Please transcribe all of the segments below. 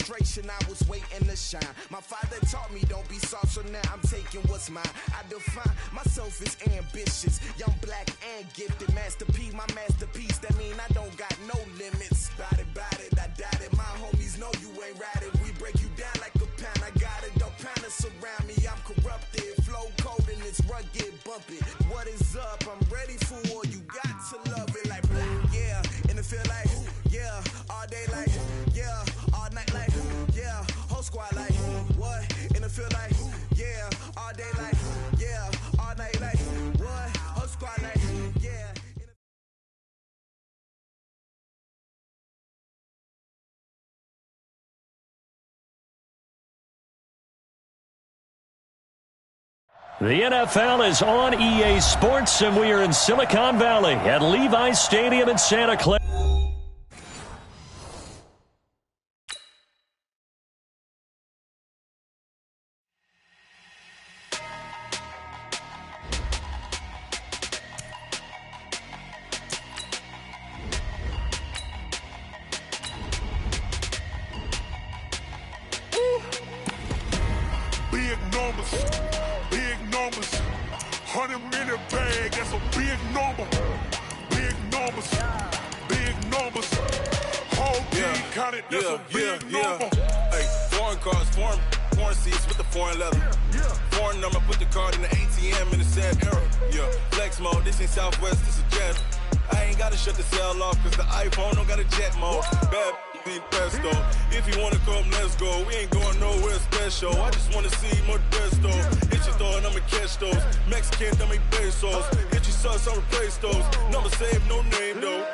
concentration, I was waiting to shine. My father taught me don't be soft, so now I'm taking what's mine. I define myself as ambitious, young, black, and gifted. Master P, my masterpiece, that mean I don't got no limits. Bout it, I doubt it. My homies know you ain't ride it. We break you down like a pound. I got it, don't pound to surround me. I'm corrupted, flow cold and it's rugged, bump it. What is up? I'm ready for war. You got to love it like blah, yeah. And it feel like yeah, all day like yeah, all night like yeah, whole squad like what? And it feel like yeah, all day like yeah, all night like what? Whole squad like yeah. The NFL is on EA Sports, and we are in Silicon Valley at Levi's Stadium in Santa Clara. Big numbers, 100-minute bag, that's a big number. Big numbers, whole team counted, that's a big number. Hey, foreign cars, foreign seats with the foreign leather. Foreign number, put the card in the ATM in the sad era. Yeah, flex mode, this ain't Southwest, this is Jet. I ain't gotta shut the cell off, cause the iPhone don't got a jet mode. Bad be presto. If you wanna come, let's go. We ain't going nowhere special. I just wanna see Modesto. Hit your thought, I'ma catch those. Mexican, dummy pesos. Hit your sus, I'll replace those. Number saved, no name though.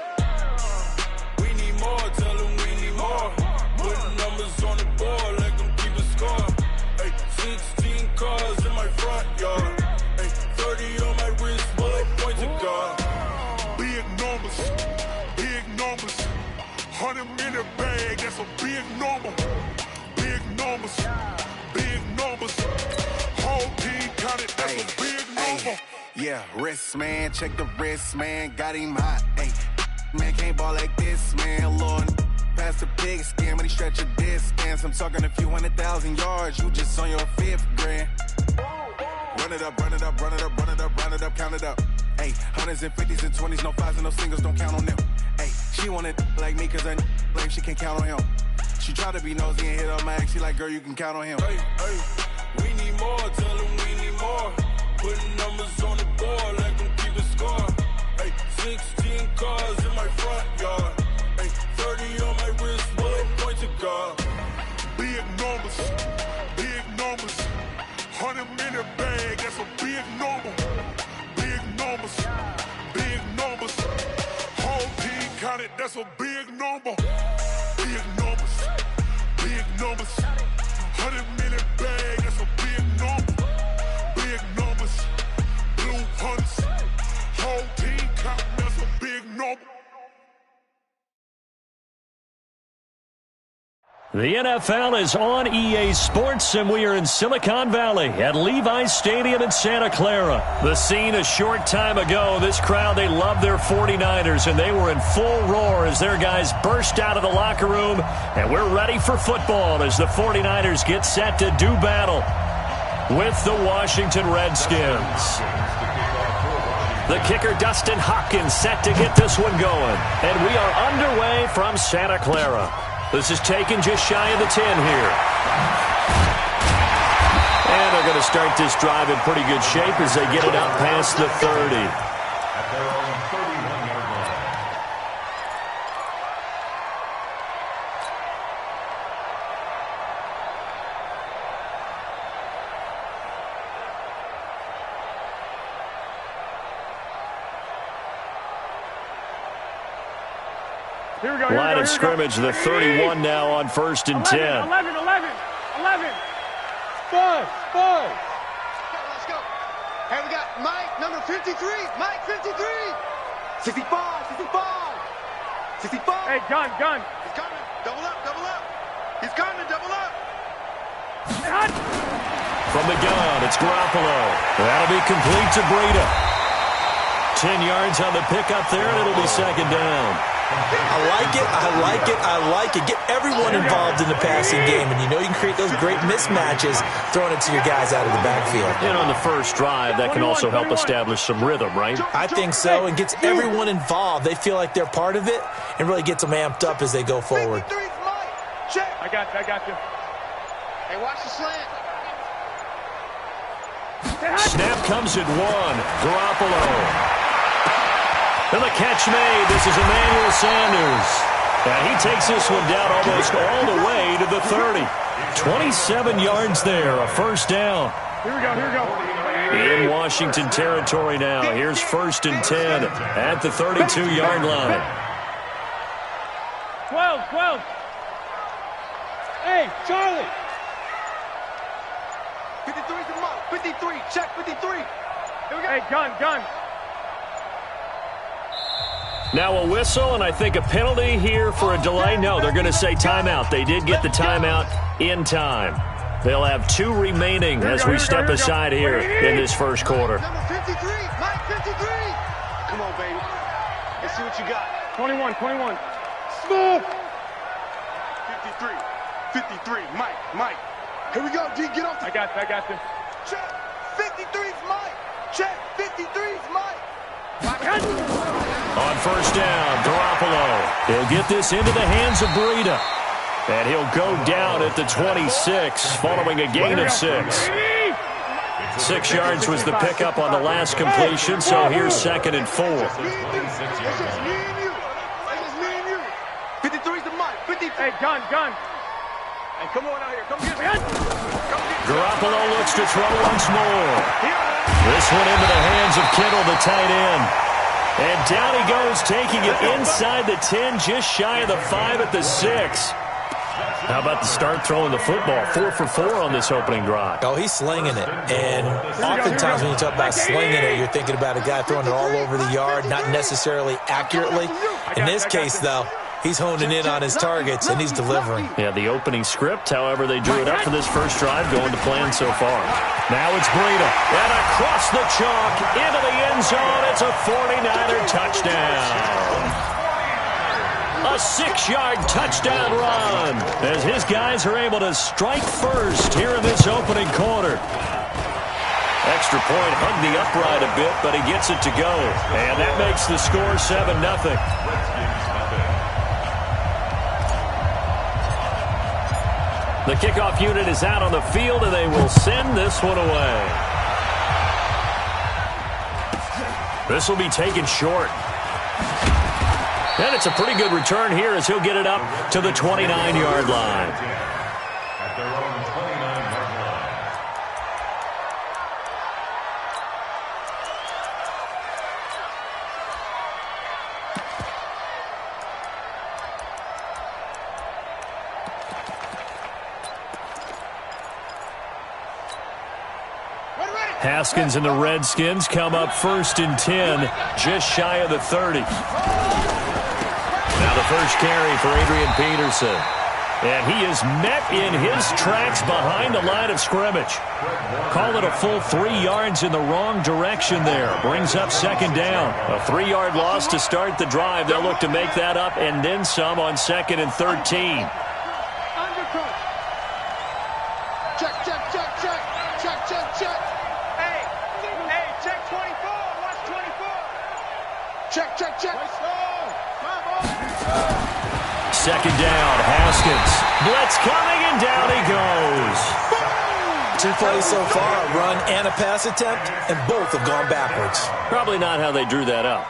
We need more, tell them we need more. Putting numbers on the board like I'm keeping score. Hey, 16 cars in my front yard. Hey, 30 on my wrist, bullet point to God. Big numbers, 100-minute bag, that's a big number. Big numbers, whole team counted, that's a big number. Yeah, wrist man, check the wrist man, got him hot. Ay, man can't ball like this, man. Lord, past the pig skin, when he stretch a distance. I'm talking a few 100,000 yards, you just on your 5th grand. Run it up, count it up. Ay, hundreds and 50s and 20s, no 5s and no singles, don't count on them. Ay, she want it like me, cause I blame she can't count on him. She try to be nosy and hit up my ex, she like, girl, you can count on him. Hey, we need more, tell them we need more. Putting numbers on the board like I'm keeping score. Hey, 16 cars in my front yard. Hey, 30 on my wrist, bullet point to God. Big numbers, 100-minute bag, that's a big number. Big numbers, whole team counted, that's a big number. Big numbers, 100-minute bag, that's a big number. Big numbers, blue hunts, whole team counting, that's a big number. The NFL is on EA Sports, and we are in Silicon Valley at Levi's Stadium in Santa Clara. The scene a short time ago, this crowd, they love their 49ers, and they were in full roar as their guys burst out of the locker room, and we're ready for football as the 49ers get set to do battle with the Washington Redskins. The kicker, Dustin Hopkins, set to get this one going, and we are underway from Santa Clara. This is taken just shy of the 10 here. And they're going to start this drive in pretty good shape as they get it out past the 30. Line of scrimmage, the 31 now on 1st and 10. 11. Five. Let's go. Hey, we got Mike, number 53. Mike, 53. 65. Hey, gun. He's coming. Double up. He's coming. Double up. From the gun, it's Garoppolo. That'll be complete to Breida. 10 yards on the pickup there, and it'll be second down. I like it. Get everyone involved in the passing game, and you know you can create those great mismatches throwing it to your guys out of the backfield. And on the first drive, that can also help establish some rhythm, right? I think so, and gets everyone involved. They feel like they're part of it and really gets them amped up as they go forward. I got you. Hey, watch the slant. Snap comes at 1. Garoppolo. And the catch made. This is Emmanuel Sanders. And he takes this one down almost all the way to the 30. 27 yards there, a first down. Here we go. In Washington territory now. Here's 1st and 10 at the 32-yard line. 12. Hey, Charlie. 53's the mark. 53. Check 53. Here we go. Hey, gun. Now a whistle, and I think a penalty here for a delay. No, they're going to say timeout. They did get the timeout in time. They'll have 2 remaining as we step aside here in this first quarter. Number 53, Mike 53. Come on, baby. Let's see what you got. 21. Smooth. 53, Mike. Here we go, D, get off. I got you. Check. 53's Mike. Check. 53's Mike. On first down, Garoppolo. He'll get this into the hands of Breida. And he'll go down at the 26 following a gain of 6. 6 yards was the pickup on the last completion, so here's 2nd and 4. It's just me and you. 53's the Mike. 53. Hey, gun. Hey, come on out here. Come get me. Garoppolo looks to throw once more. This one into the hands of Kittle, the tight end. And down he goes, taking it inside the 10, just shy of the 5 at the 6. How about the start throwing the football? 4 for 4 on this opening drive. Oh, he's slinging it. And oftentimes when you talk about slinging it, you're thinking about a guy throwing it all over the yard, not necessarily accurately. In this case, though, he's honing in on his targets, and he's delivering. Yeah, the opening script, however, they drew it up for this first drive, going to plan so far. Now it's Breida. And across the chalk, into the end zone. It's a 49er touchdown. A 6-yard touchdown run as his guys are able to strike first here in this opening quarter. Extra point hugged the upright a bit, but he gets it to go. And that makes the score 7-0. The kickoff unit is out on the field, and they will send this one away. This will be taken short. And it's a pretty good return here as he'll get it up to the 29-yard line. Haskins and the Redskins come up 1st and 10, just shy of the 30. Now the first carry for Adrian Peterson. And he is met in his tracks behind the line of scrimmage. Call it a full 3 yards in the wrong direction there. Brings up 2nd down. A 3-yard loss to start the drive. They'll look to make that up and then some on 2nd and 13. Check. Hey, check 24. Watch 24. Check. 2nd down, Haskins. Blitz coming, and down he goes. 2 plays so far, a run and a pass attempt, and both have gone backwards. Probably not how they drew that up.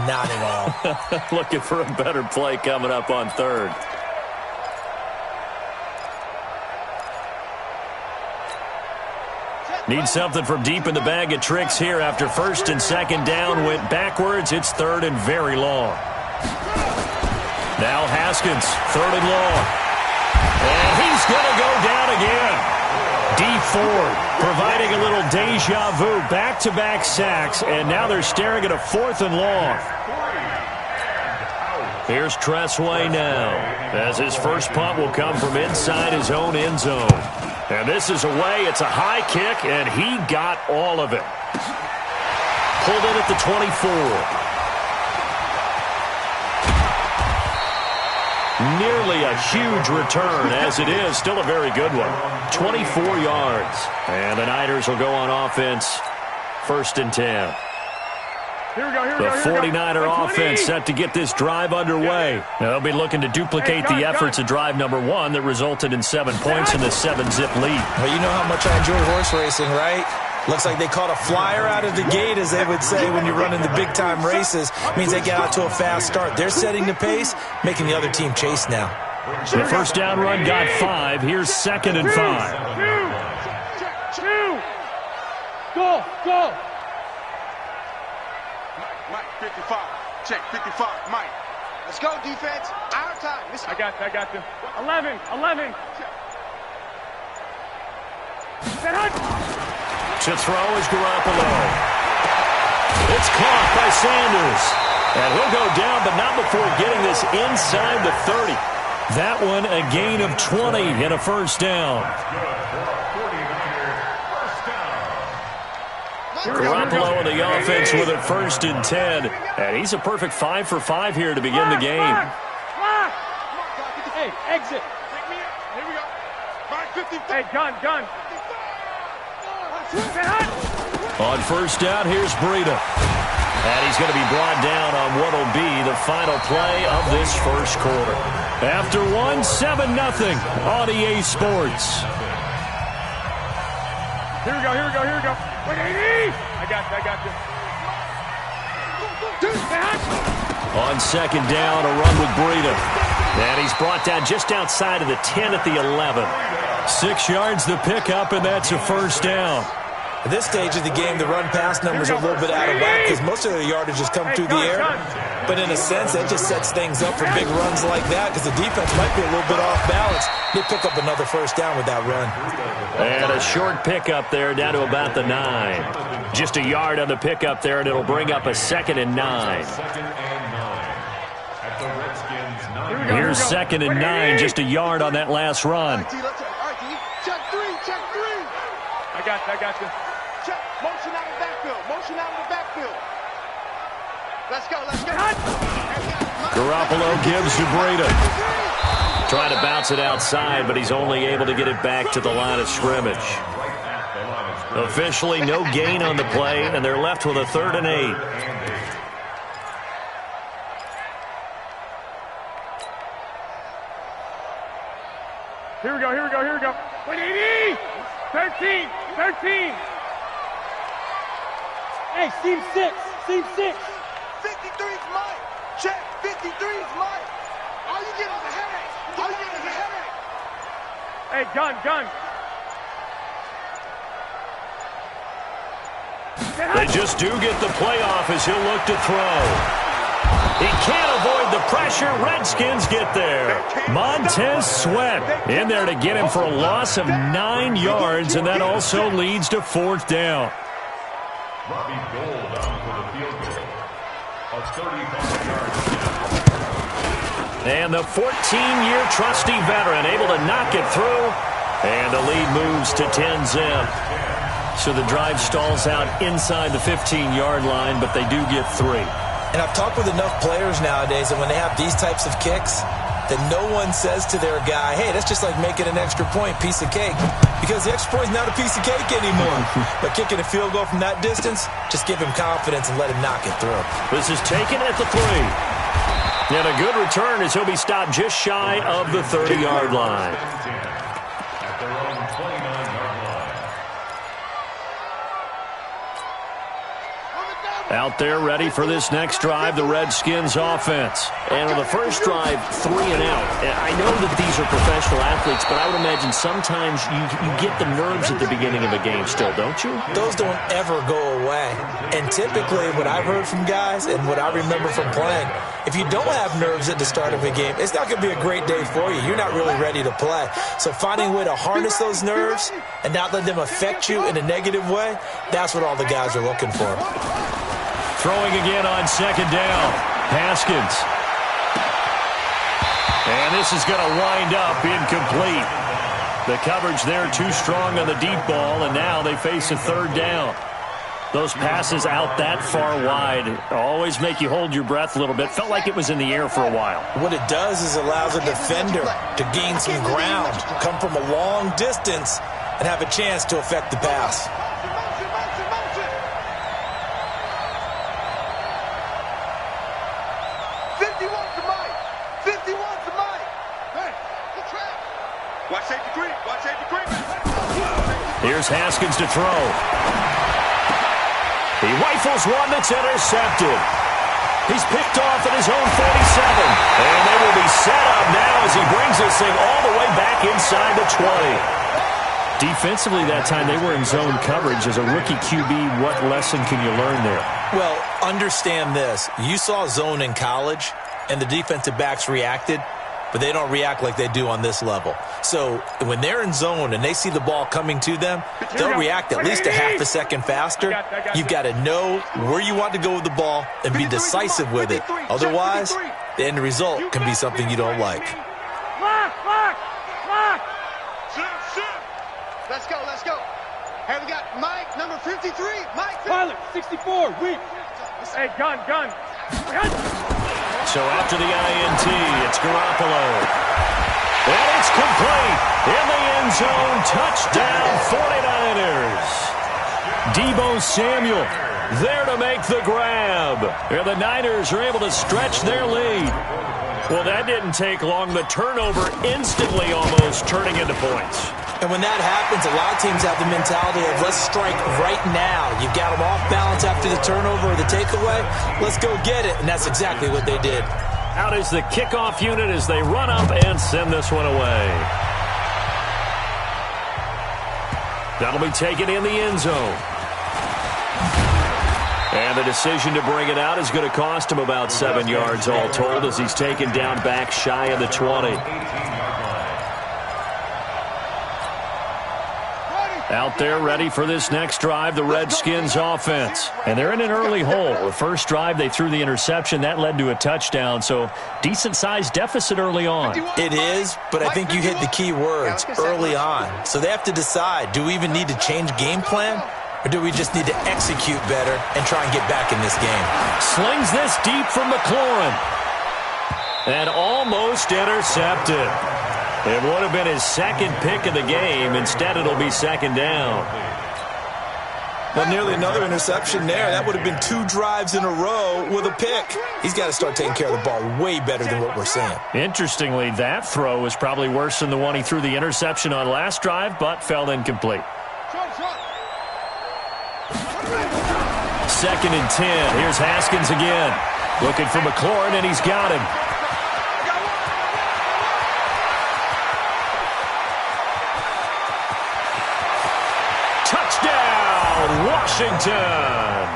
Not at all. Looking for a better play coming up on 3rd. Need something from deep in the bag of tricks here after 1st and 2nd down went backwards. It's 3rd and very long. Now Haskins, 3rd and long. And he's going to go down again. Dee Ford providing a little deja vu, back-to-back sacks, and now they're staring at a 4th and long. Here's Tressway now, as his first punt will come from inside his own end zone. And this is away. It's a high kick, and he got all of it. pulled in at the 24. Nearly a huge return. As it is, still a very good one. 24 yards. And the Niners will go on offense, 1st and 10. Here we go, The 49er offense set to get this drive underway. They'll be looking to duplicate the efforts of drive number 1 that resulted in 7 points in the 7-zip lead. Well, you know how much I enjoy horse racing, right? Looks like they caught a flyer out of the gate, as they would say when you're running the big-time races. Means they get out to a fast start. They're setting the pace, making the other team chase now. The first down run got 5. Here's 2nd and 5. Go, go. Mike, 55. Check, 55. Mike. Let's go, defense. Our time. I got them. 11. To throw is Garoppolo. It's caught by Sanders. And he'll go down, but not before getting this inside the 30. That one a gain of 20 and a first down. Garoppolo in the offense with a 1st and 10. And he's a perfect 5 for 5 here to begin the game. Hey, exit. Here we go. Mike, 50. Hey, gun. On first down, here's Breida. And he's going to be brought down on what will be the final play of this first quarter. After 7-0 on EA Sports. Here we go. Wait, I got you. On second down, a run with Breida. And he's brought down just outside of the 10 at the 11. 6 yards the pickup, and that's a first down. At this stage of the game, the run-pass numbers are a little bit out of whack because most of the yardage has come through the air. But in a sense, that just sets things up for big runs like that because the defense might be a little bit off balance. They pick up another first down with that run. And a short pickup there down to about the 9. Just a yard on the pickup there, and it'll bring up a 2nd and 9. Here's 2nd and 9, just a yard on that last run. Check three. I got you. Check. Motion out of the backfield. Let's go. Garoppolo gives to Breida. Trying to bounce it outside, but he's only able to get it back to the line of scrimmage. Officially no gain on the play, and they're left with a 3rd and 8. Here we go. Wait, 80. 13. Hey, seam 6. 53's Mike. Check. 53's Mike. All you get is a headache. Hey, gun. They just do get the playoff as he'll look to throw. He can't avoid the pressure. Redskins get there. Montez Sweat in there to get him for a loss of 9 yards, and that also leads to 4th down. And the 14-year trusty veteran able to knock it through, and the lead moves to 10-zip. So the drive stalls out inside the 15-yard line, but they do get 3. And I've talked with enough players nowadays that when they have these types of kicks, that no one says to their guy, hey, that's just like making an extra point, piece of cake. Because the extra point is not a piece of cake anymore. But kicking a field goal from that distance, just give him confidence and let him knock it through. This is taken at the 3. And a good return as he'll be stopped just shy of the 30-yard line. Out there ready for this next drive, the Redskins offense. And on the first drive, 3 and out. I know that these are professional athletes, but I would imagine sometimes you get the nerves at the beginning of a game still, don't you? Those don't ever go away. And typically what I've heard from guys and what I remember from playing, if you don't have nerves at the start of a game, it's not going to be a great day for you. You're not really ready to play. So finding a way to harness those nerves and not let them affect you in a negative way, that's what all the guys are looking for. Throwing again on second down. Haskins. And this is going to wind up incomplete. The coverage there too strong on the deep ball, and now they face a 3rd down. Those passes out that far wide always make you hold your breath a little bit. Felt like it was in the air for a while. What it does is allows a defender to gain some ground, come from a long distance, and have a chance to affect the pass. Here's Haskins to throw. He rifles one that's intercepted. He's picked off at his own 47. And they will be set up now as he brings this thing all the way back inside the 20. Defensively that time, they were in zone coverage. As a rookie QB, what lesson can you learn there? Well, understand this. You saw zone in college, and the defensive backs reacted, but they don't react like they do on this level. So when they're in zone and they see the ball coming to them, they'll react at least a half a second faster. You've got to know where you want to go with the ball and be decisive with it. Otherwise, the end result can be something you don't like. Let's go, let's go. Here we got Mike, number 53. Mike. Pilot, 64, weak. Hey, gun. So after the INT, it's Garoppolo. And it's complete. In the end zone, touchdown 49ers. Deebo Samuel there to make the grab. And the Niners are able to stretch their lead. Well, that didn't take long. The turnover instantly almost turning into points. And when that happens, a lot of teams have the mentality of let's strike right now. You've got them off balance after the turnover or the takeaway. Let's go get it. And that's exactly what they did. Out is the kickoff unit as they run up and send this one away. That'll be taken in the end zone. And the decision to bring it out is going to cost him about 7 yards all told as he's taken down back shy of the 20. Out there ready for this next drive, the Redskins offense. And they're in an early hole. The first drive, they threw the interception. That led to a touchdown, so decent-sized deficit early on. It is, but I think you hit the key words, early on. So they have to decide, do we even need to change game plan? Or do we just need to execute better and try and get back in this game? Slings this deep from McLaurin. And almost intercepted. It would have been his second pick of the game. Instead, it'll be second down. Well, nearly another interception there. That would have been 2 drives in a row with a pick. He's got to start taking care of the ball way better than what we're seeing. Interestingly, that throw was probably worse than the one he threw the interception on last drive, but fell incomplete. Second and 10. Here's Haskins again. Looking for McLaurin, and he's got him. Touchdown, Washington.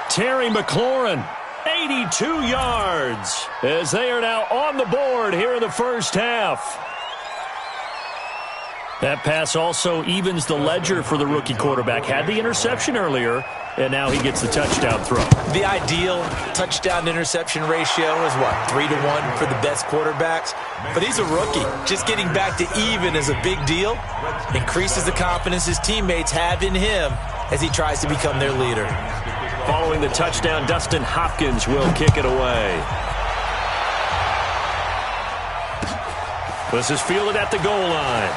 Terry McLaurin, 82 yards, as they are now on the board here in the first half. That pass also evens the ledger for the rookie quarterback. Had the interception earlier, and now he gets the touchdown throw. The ideal touchdown-interception ratio is what, 3-to-1 for the best quarterbacks? But he's a rookie. Just getting back to even is a big deal. Increases the confidence his teammates have in him as he tries to become their leader. Following the touchdown, Dustin Hopkins will kick it away. This is fielded at the goal line.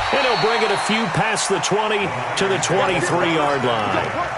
And he'll bring it a few past the 20 to the 23-yard line.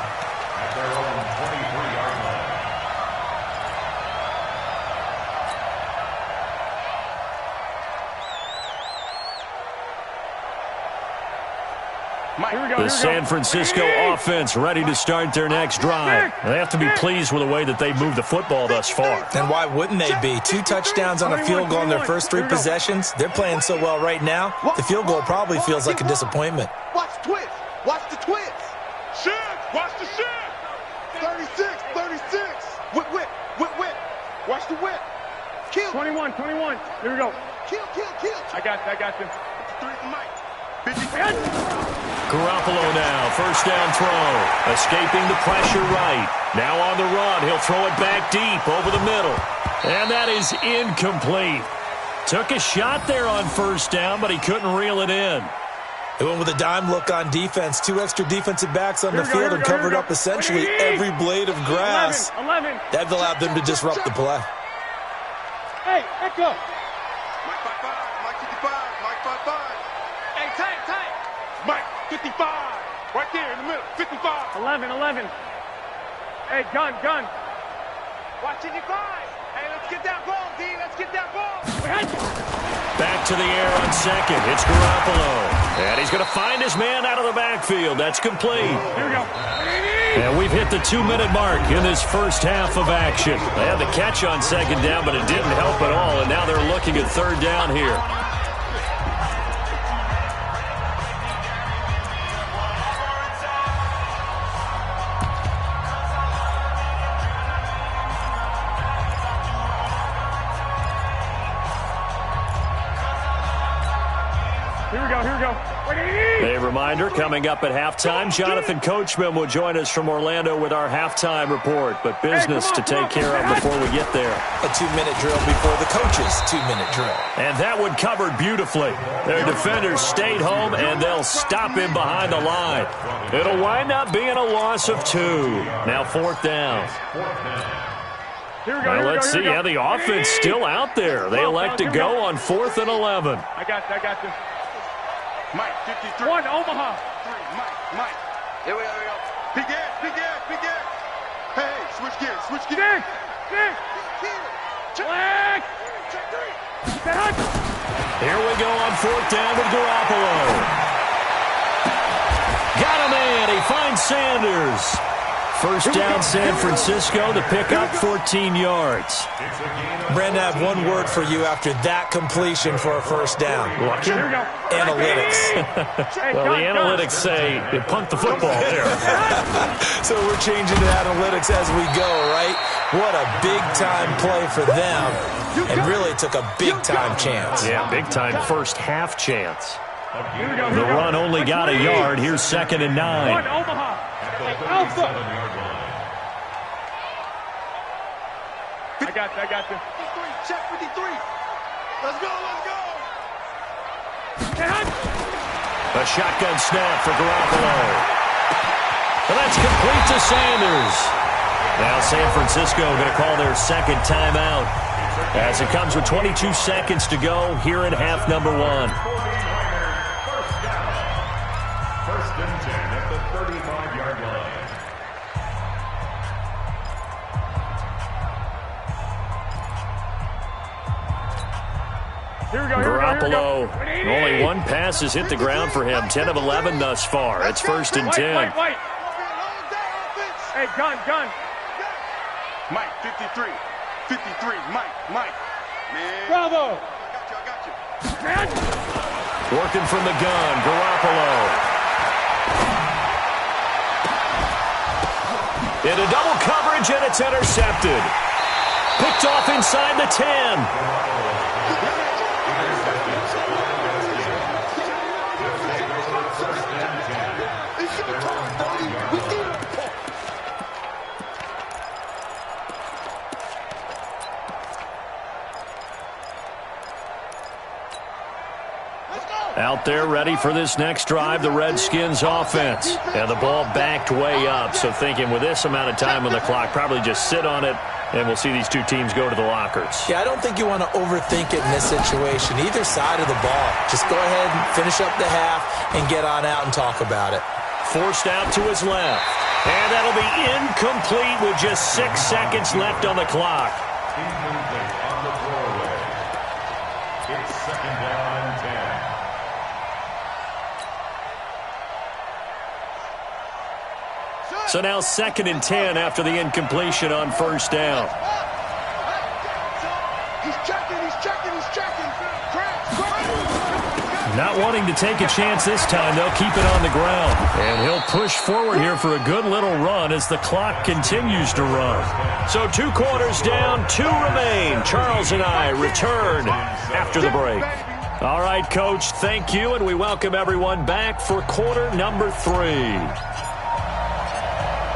The San Francisco offense ready to start their next drive. They have to be pleased with the way that they've moved the football thus far. And why wouldn't they be? 2 touchdowns on a field goal in their first 3 possessions. They're playing so well right now, the field goal probably feels like a disappointment. Watch the twist. Watch the twist. Shift. Watch the shift. 36. Whip. Watch the whip. Kill. 21. Here we go. Kill. I got you. 3 for Mike. Garoppolo now, first down throw. Escaping the pressure right. Now on the run, he'll throw it back deep over the middle. And that is incomplete. Took a shot there on first down, but he couldn't reel it in. They went with a dime look on defense. 2 extra defensive backs on the field and covered up essentially every blade of grass. 11. That allowed them to disrupt the play. Hey, echo. Mike 55, Mike 55, Mike 55. Hey, tight. Mike 55, right there in the middle, 55. 11. Hey, gun. Watch 55. Hey, let's get that ball, D. Let's get that ball. Back to the air on second. It's Garoppolo. And he's going to find his man out of the backfield. That's complete. Here we go. And we've hit the 2-minute mark in this first half of action. They had the catch on second down, but it didn't help at all. And now they're looking at third down here. Here we go. A reminder, coming up at halftime, Jonathan Coachman will join us from Orlando with our halftime report. But business to take care of before we get there. A 2-minute drill before the coach's 2-minute drill. And that one covered beautifully. Their defenders stayed home, and they'll stop him behind the line. It'll wind up being a loss of 2. Now 4th down. Now let's see how the offense still out there. They elect to go on 4th and 11. I got you. Mike 53. 1, Omaha. 3, Mike. Here we go. Big ass. Hey, switch gears. Check 3. Here we go on 4th down with Garoppolo. Got a man. He finds Sanders. First down, San Francisco. The pickup, 14 yards. Brandon, I have one word for you after that completion for a first down. Lucky? Analytics. Well, the analytics say they punt the football there. So we're changing to analytics as we go, right? What a big-time play for them. And really took a big-time chance. Yeah, big-time first half chance. The run only got a yard. Here's 2nd and 9. 1, Omaha. Alpha. I got you. 53, check 53. Let's go. A shotgun snap for Garoppolo. And that's complete to Sanders. Now San Francisco going to call their second timeout as it comes with 22 seconds to go here in half number 1. First and 10 at the 35-yard line. Garoppolo, only one pass has hit the ground for him. 10 of 11 thus far. It's 1st and 10. Wait. Hey, gun. Mike 53. Mike. Man. Bravo. I got you. Working from the gun, Garoppolo. Into double coverage, and it's intercepted. Picked off inside the 10. Out there ready for this next drive, the Redskins offense. And the ball backed way up, so thinking with this amount of time on the clock, probably just sit on it, and we'll see these two teams go to the lockers. Yeah, I don't think you want to overthink it in this situation, either side of the ball. Just go ahead and finish up the half and get on out and talk about it. Forced out to his left. And that'll be incomplete with just 6 seconds left on the clock. Incomplete on the throwaway. It's 2nd down and 10. So now 2nd and 10 after the incompletion on first down. He's checking. Not wanting to take a chance this time, they'll keep it on the ground. And he'll push forward here for a good little run as the clock continues to run. So 2 quarters down, 2 remain. Charles and I return after the break. All right, Coach, thank you, and we welcome everyone back for quarter number 3.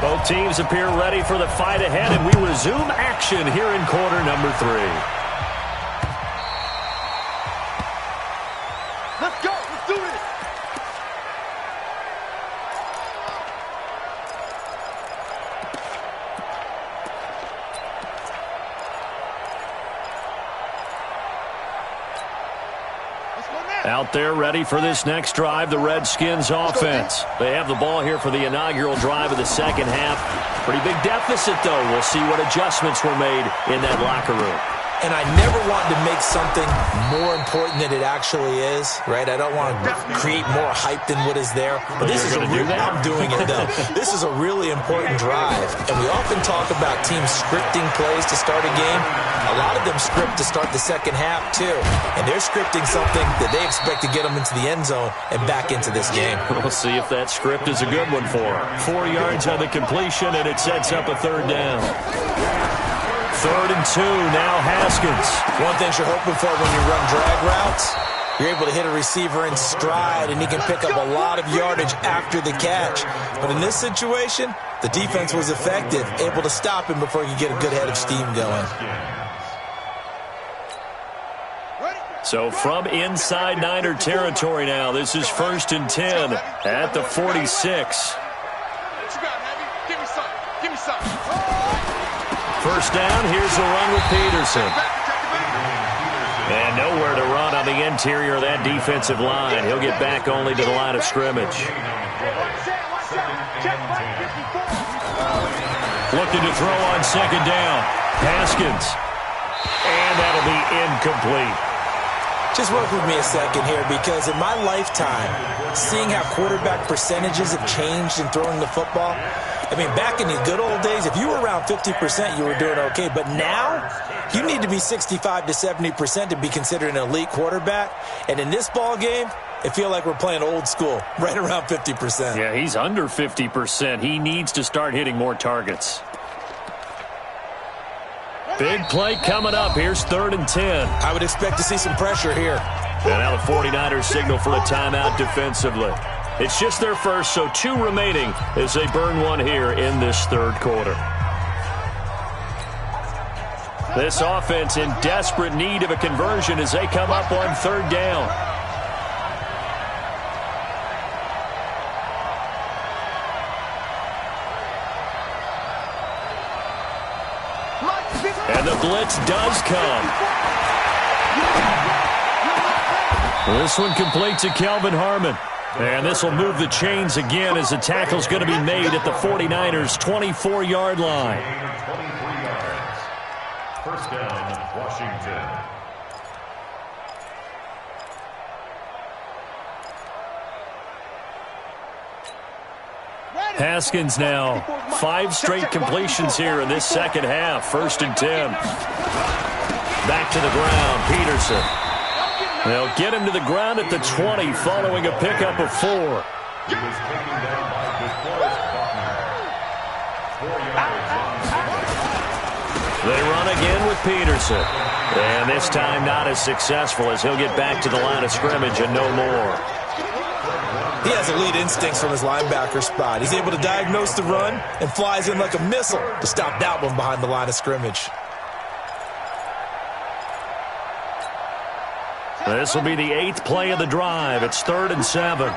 Both teams appear ready for the fight ahead, and we resume action here in quarter number 3. Let's go. Let's do this. Out there ready for this next drive, the Redskins offense. They have the ball here for the inaugural drive of the second half. Pretty big deficit, though. We'll see what adjustments were made in that locker room. And I never want to make something more important than it actually is, right? I don't want to create more hype than what is there. But this is I'm doing it, though. This is a really important drive. And we often talk about teams scripting plays to start a game. A lot of them script to start the second half, too. And they're scripting something that they expect to get them into the end zone and back into this game. We'll see if that script is a good one for them. 4 yards on the completion, and it sets up a third down. 3rd and 2, now Haskins. One thing you're hoping for when you run drag routes, you're able to hit a receiver in stride, and he can pick up a lot of yardage after the catch. But in this situation, the defense was effective, able to stop him before he could get a good head of steam going. So from inside Niner territory now, this is 1st and 10 at the 46. First down, here's the run with Peterson. And nowhere to run on the interior of that defensive line. He'll get back only to the line of scrimmage. Looking to throw on 2nd down. Haskins. And that'll be incomplete. Just work with me a second here, because in my lifetime, seeing how quarterback percentages have changed in throwing the football, I mean, back in the good old days, if you were around 50%, you were doing okay. But now, you need to be 65 to 70% to be considered an elite quarterback. And in this ball game, I feel like we're playing old school, right around 50%. Yeah, he's under 50%. He needs to start hitting more targets. Big play coming up. Here's 3rd and 10. I would expect to see some pressure here. And now the 49ers signal for a timeout defensively. It's just their first, so 2 remaining as they burn one here in this 3rd quarter. This offense in desperate need of a conversion as they come up on 3rd down. And the blitz does come. This one complete to Kelvin Harmon. And this will move the chains again as the tackle's going to be made at the 49ers' 24-yard line. 23 yards. First down, Washington. Haskins now. 5 straight completions here in this second half. 1st and 10. Back to the ground, Peterson. They'll get him to the ground at the 20 following a pickup of 4. He was taken down by DeForest Buckner. 4 yards on. They run again with Peterson. And this time not as successful as he'll get back to the line of scrimmage and no more. He has elite instincts from his linebacker spot. He's able to diagnose the run and flies in like a missile to stop that one behind the line of scrimmage. This will be the 8th play of the drive. It's 3rd and 7.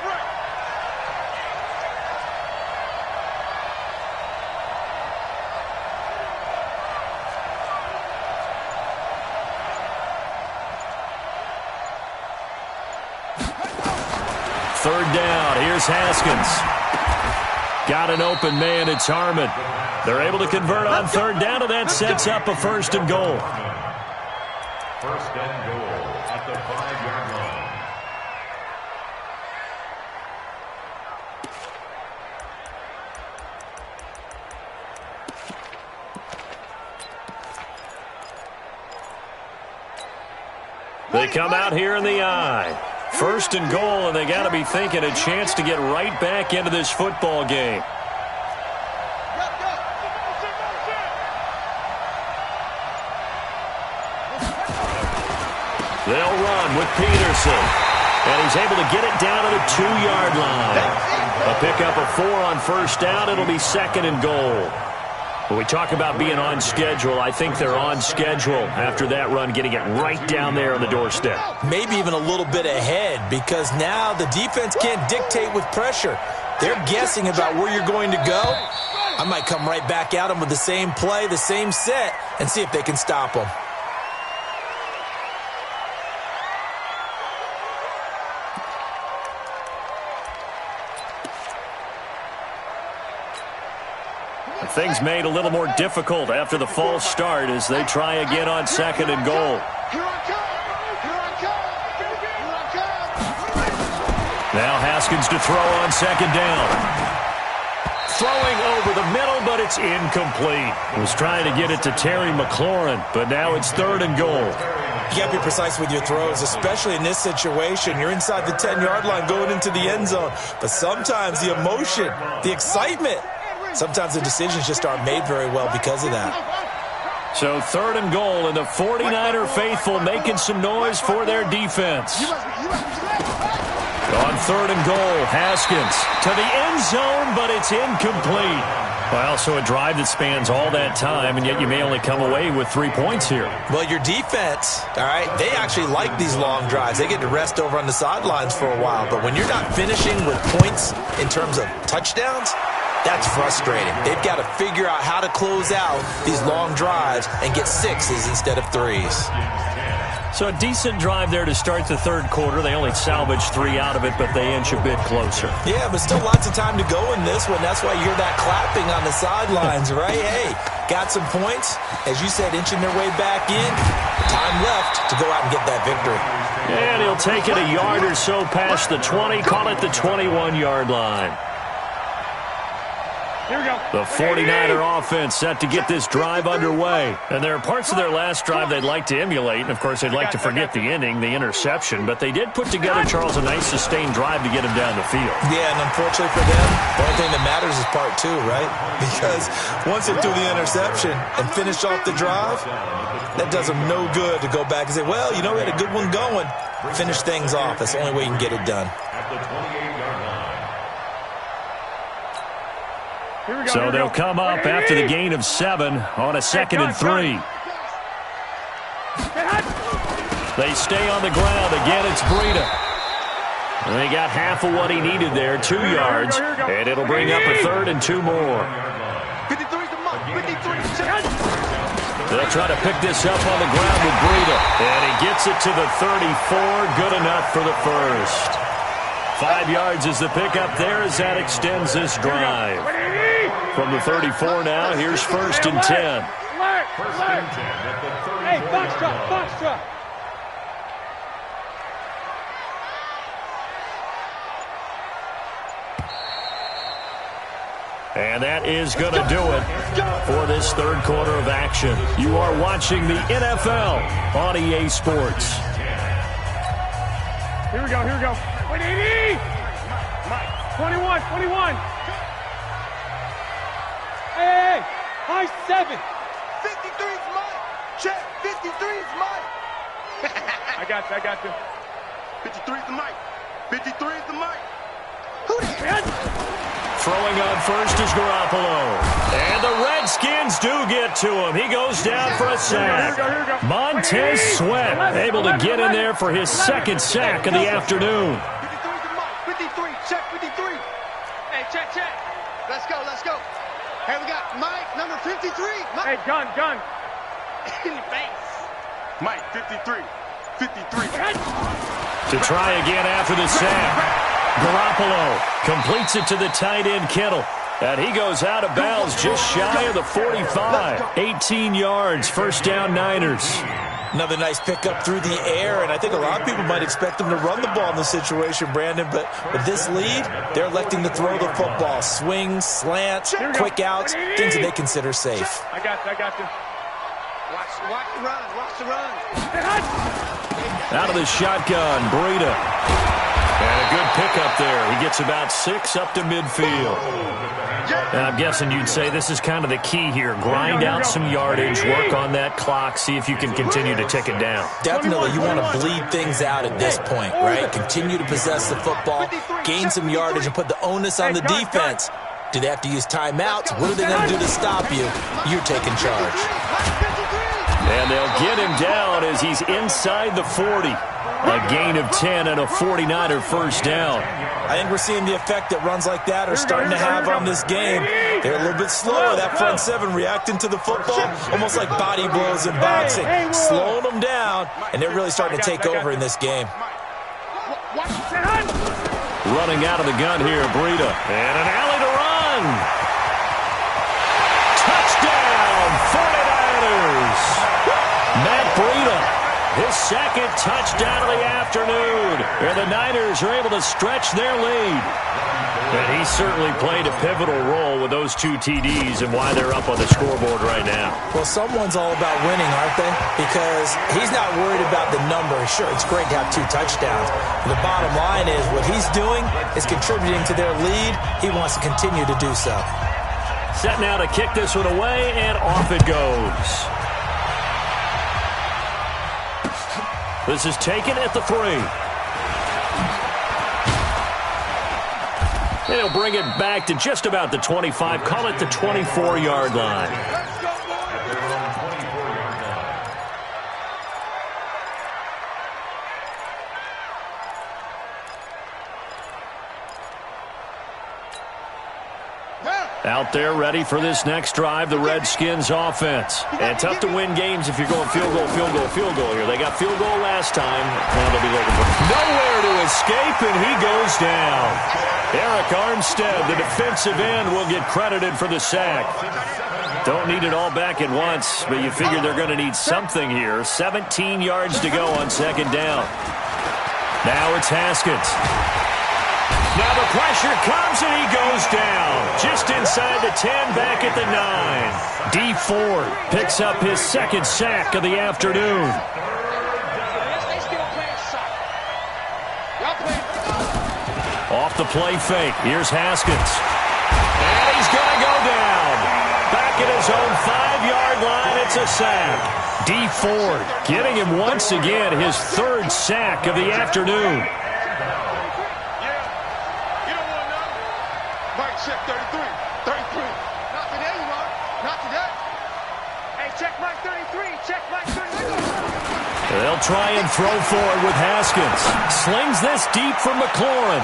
Third down. Here's Haskins. Got an open man. It's Harmon. They're able to convert on 3rd down, and that sets up a 1st and goal. 1st and goal at the 5-yard line. They come out here in the eye. 1st and goal, and they got to be thinking a chance to get right back into this football game. They'll run with Peterson. And he's able to get it down to the 2-yard line. A pickup of 4 on 1st down. It'll be 2nd and goal. When we talk about being on schedule, I think they're on schedule after that run, getting it right down there on the doorstep. Maybe even a little bit ahead, because now the defense can't dictate with pressure. They're guessing about where you're going to go. I might come right back at them with the same play, the same set, and see if they can stop them. things made a little more difficult after the false start as they try again on 2nd and goal. Now Haskins to throw on 2nd down. Throwing over the middle, but it's incomplete. Was trying to get it to Terry McLaurin, but now it's 3rd and goal. You got to be precise with your throws, especially in this situation. You're inside the 10-yard line going into the end zone. But sometimes the emotion, the excitement, sometimes the decisions just aren't made very well because of that. So 3rd and goal, and the 49er faithful making some noise for their defense. On 3rd and goal, Haskins to the end zone, but it's incomplete. Well, so a drive that spans all that time, and yet you may only come away with 3 points here. Well, your defense, all right, they actually like these long drives. They get to rest over on the sidelines for a while. But when you're not finishing with points in terms of touchdowns, that's frustrating. They've got to figure out how to close out these long drives and get 6s instead of 3s. So a decent drive there to start the 3rd quarter. They only salvaged 3 out of it, but they inch a bit closer. Yeah, but still lots of time to go in this one. That's why you hear that clapping on the sidelines, right? Hey, got some points. As you said, inching their way back in. Time left to go out and get that victory. And he'll take it a yard or so past the 20, call it the 21-yard line. Here we go. The 49er offense set to get this drive underway. And there are parts of their last drive they'd like to emulate. And, of course, they'd like to forget the ending, the interception. But they did put together, Charles, a nice sustained drive to get him down the field. Yeah, and unfortunately for them, the only thing that matters is part 2, right? Because once they threw the interception and finished off the drive, that does them no good to go back and say, well, you know, we had a good one going. Finish things off. That's the only way you can get it done. So they'll come up after the gain of 7 on a 2nd and 3. They stay on the ground. Again, it's Breida. And they got half of what he needed there, 2 yards. And it'll bring up a 3rd and 2 more. They'll try to pick this up on the ground with Breida. And he gets it to the 34. Good enough for the first. 5 yards is the pickup there as that extends this drive. From the 34 now, here's 1st and 10. Hey, box truck. And that is going to do it for this 3rd quarter of action. You are watching the NFL on EA Sports. Here we go. 180! 21. Hey, high 7. 53's mine. Check. 53's mine. I got you. 53's the mic. 53's the mic. Throwing on first is Garoppolo. And the Redskins do get to him. He goes down for a sack. Here we go. Montez Sweat able to get in there for his 2nd sack of the afternoon. 53's the mic. 53. Check 53. Hey, check. Let's go. Hey, we got Mike, number 53. Mike. Hey, gun. In your face. Mike, 53. 53. To try again after the sack. Garoppolo completes it to the tight end, Kittle. And he goes out of bounds just shy of the 45. 18 yards, 1st down Niners. Another nice pickup through the air, and I think a lot of people might expect them to run the ball in this situation, Brandon, but with this lead, they're electing to throw the football. Swings, slants, quick outs, things that they consider safe. I got you. Watch the run. Out of the shotgun, Breida. And a good pickup there. He gets about 6 up to midfield. And I'm guessing you'd say this is kind of the key here. Grind out some yardage, work on that clock, see if you can continue to tick it down. Definitely, you want to bleed things out at this point, right? Continue to possess the football, gain some yardage, and put the onus on the defense. Do they have to use timeouts? What are they going to do to stop you? You're taking charge. And they'll get him down as he's inside the 40. A gain of 10 and a 49er 1st down. I think we're seeing the effect that runs like that are starting to have on this game. They're a little bit slower, that front 7 reacting to the football, almost like body blows in boxing, slowing them down, and they're really starting to take over in this game. Running out of the gun here, Breida. And an alley to run. Matt Breida, his second touchdown of the afternoon. And the Niners are able to stretch their lead. And he certainly played a pivotal role with those 2 TDs and why they're up on the scoreboard right now. Well, someone's all about winning, aren't they? Because he's not worried about the number. Sure, it's great to have 2 touchdowns. But the bottom line is what he's doing is contributing to their lead. He wants to continue to do so. Set now to kick this one away, and off it goes. This is taken at the 3. And he'll bring it back to just about the 25. Call it the 24-yard line. Out there ready for this next drive, the Redskins offense. And tough to win games if you're going field goal, field goal, field goal here. They got field goal last time. Now they'll be looking for nowhere to escape, and he goes down. Eric Armstead, the defensive end, will get credited for the sack. Don't need it all back at once, but you figure they're going to need something here. 17 yards to go on second down. Now it's Haskins. Now the pressure comes, and he goes down. Just inside the 10, back at the 9. D Ford picks up his second sack of the afternoon. Off the play fake. Here's Haskins. And he's going to go down. Back at his own 5-yard line, it's a sack. D Ford getting him once again his 3rd sack of the afternoon. Check 33. 33. Not today, you are. Not today. Hey, check Mike 33. Check Mike 33. They'll try and throw forward with Haskins. Slings this deep from McLaurin.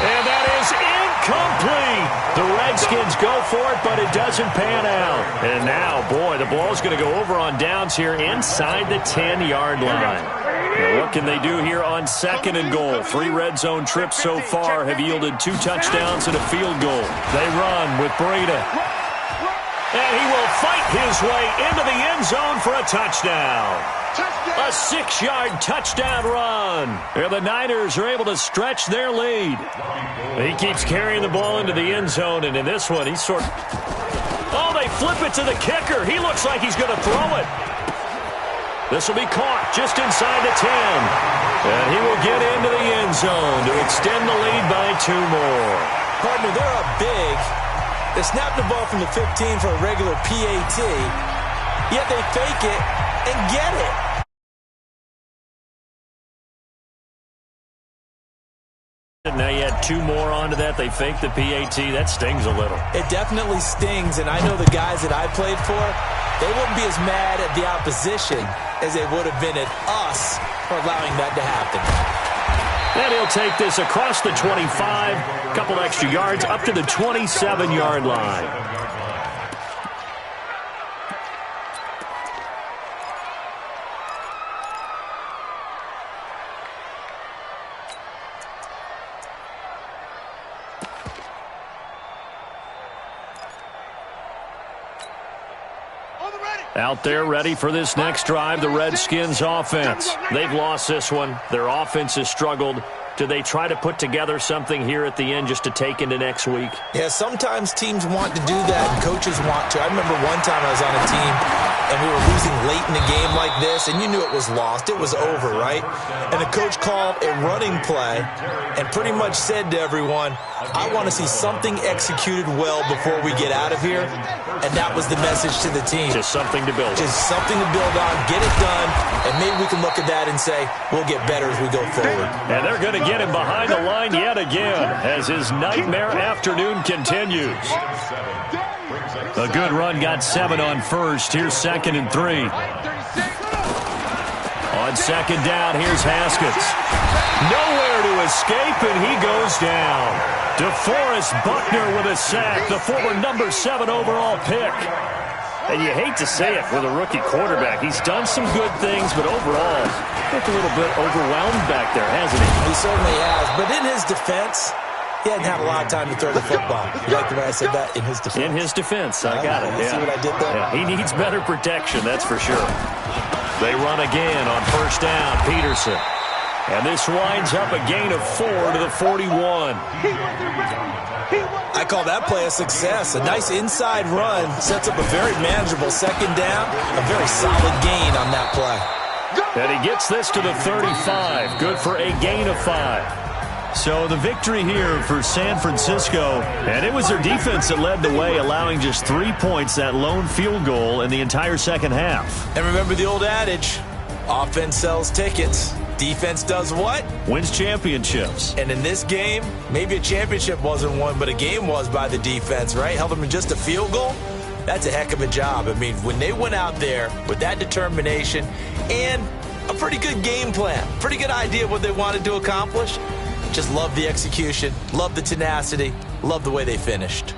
And that is incomplete. The Redskins go for it, but it doesn't pan out. And now, boy, the ball's going to go over on downs here inside the 10-yard line. Now, what can they do here on 2nd and goal? 3 red zone trips so far have yielded 2 touchdowns and a field goal. They run with Breida. And he will fight his way into the end zone for a touchdown. A 6-yard touchdown run. And the Niners are able to stretch their lead. He keeps carrying the ball into the end zone, and in this one, he's oh, they flip it to the kicker. He looks like he's going to throw it. This will be caught just inside the 10. And he will get into the end zone to extend the lead by 2 more. Partner, they're up big. They snap the ball from the 15 for a regular PAT, yet they fake it and get it. Now you had 2 more onto that. They faked the PAT. That stings a little. It definitely stings, and I know the guys that I played for, they wouldn't be as mad at the opposition as they would have been at us for allowing that to happen. And he'll take this across the 25, a couple extra yards, up to the 27-yard line. Out there ready for this next drive, the Redskins offense. They've lost this one. Their offense has struggled. Do they try to put together something here at the end just to take into next week? Yeah, sometimes teams want to do that and coaches want to. I remember one time I was on a team and we were losing late in the game like this, and you knew it was lost. It was over, right? And the coach called a running play and pretty much said to everyone, I want to see something executed well before we get out of here. And that was the message to the team. Just something to build on. Just something to build on, get it done, and maybe we can look at that and say, we'll get better as we go forward. And they're going to get him behind the line yet again as his nightmare afternoon continues. A good run, got 7 on first. Here's 2nd and 3. On 2nd down, here's Haskins. Nowhere to escape, and he goes down. DeForest Buckner with a sack, the former number 7 overall pick. And you hate to say it with a rookie quarterback. He's done some good things, but overall, looked a little bit overwhelmed back there, hasn't he? He certainly has. But in his defense, He hadn't had a lot of time to throw the football. You like the way I said that? In his defense. In his defense. I got it. You see what I did there? Yeah, he needs better protection, that's for sure. They run again on first down. Peterson. And this winds up a gain of 4 to the 41. I call that play a success. A nice inside run sets up a very manageable second down. A very solid gain on that play. And he gets this to the 35. Good for a gain of 5. So the victory here for San Francisco, and it was their defense that led the way, allowing just 3 points, that lone field goal in the entire second half. And remember the old adage, offense sells tickets. Defense does what? Wins championships. And in this game, maybe a championship wasn't won, but a game was by the defense, right? Held them in just a field goal. That's a heck of a job. I mean, when they went out there with that determination and a pretty good game plan, pretty good idea of what they wanted to accomplish, just love the execution, love the tenacity, love the way they finished.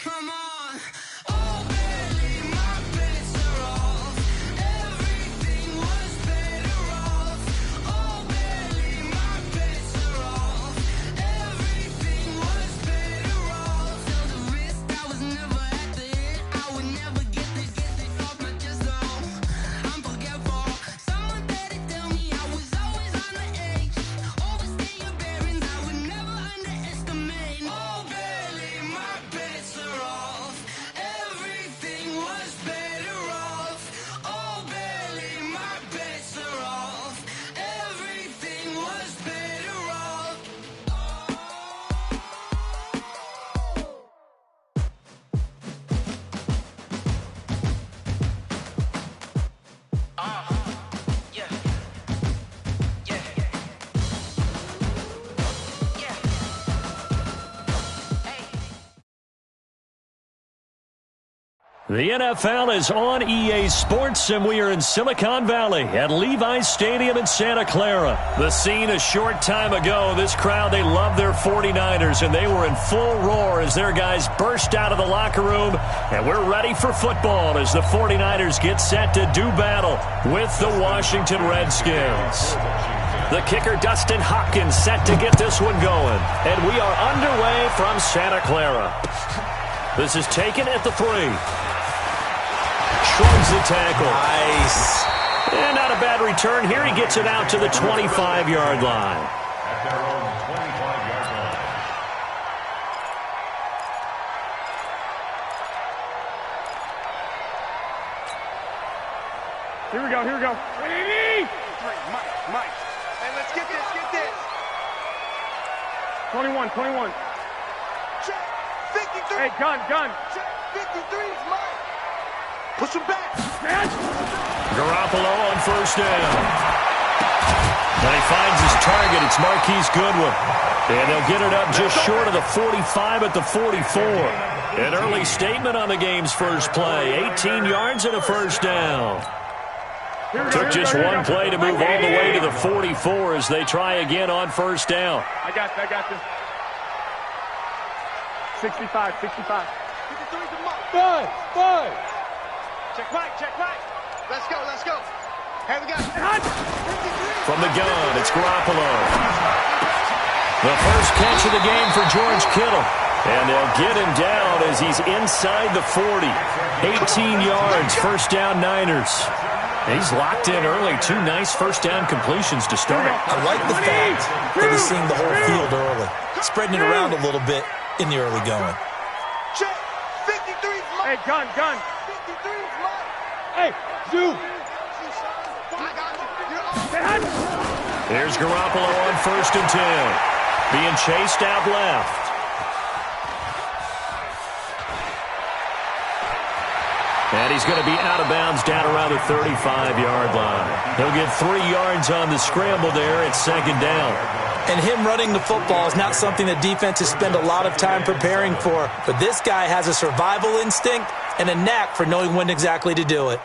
Come on. The NFL is on EA Sports, and we are in Silicon Valley at Levi's Stadium in Santa Clara. The scene a short time ago. This crowd, they love their 49ers, and they were in full roar as their guys burst out of the locker room. And we're ready for football as the 49ers get set to do battle with the Washington Redskins. The kicker, Dustin Hopkins, set to get this one going. And we are underway from Santa Clara. This is taken at the 3. Shrugs the tackle. Nice. And not a bad return here. He gets it out to the 25-yard line. At their own 25-yard line. Here we go, here we go. Mike. Hey, let's get this. 21. Check, 53. Hey, gun. Check, 53 is Mike. Push him back. Garoppolo on first down. And he finds his target. It's Marquise Goodwin. And they'll get it up just short of the 45 at the 44. An early statement on the game's first play. 18 yards and a first down. Took just one play to move all the way to the 44 as they try again on first down. I got this. 65. 53's a Mike. 5. Check Mike. Let's go. Hey, we got 53. From the gun, it's Garoppolo. The first catch of the game for George Kittle. And they'll get him down as he's inside the 40. 18 yards, first down Niners. He's locked in early. 2 nice first down completions to start. I like the fact that he's seeing the whole field early, spreading it around a little bit in the early going. Check. 53's Mike. Hey, gun. 53's Mike. Hey, Zoo. I got you. You're on. Here's Garoppolo on 1st and 10. Being chased out left. And he's going to be out of bounds down around the 35-yard line. He'll get 3 yards on the scramble there at 2nd down. And him running the football is not something that defenses spend a lot of time preparing for. But this guy has a survival instinct and a knack for knowing when exactly to do it.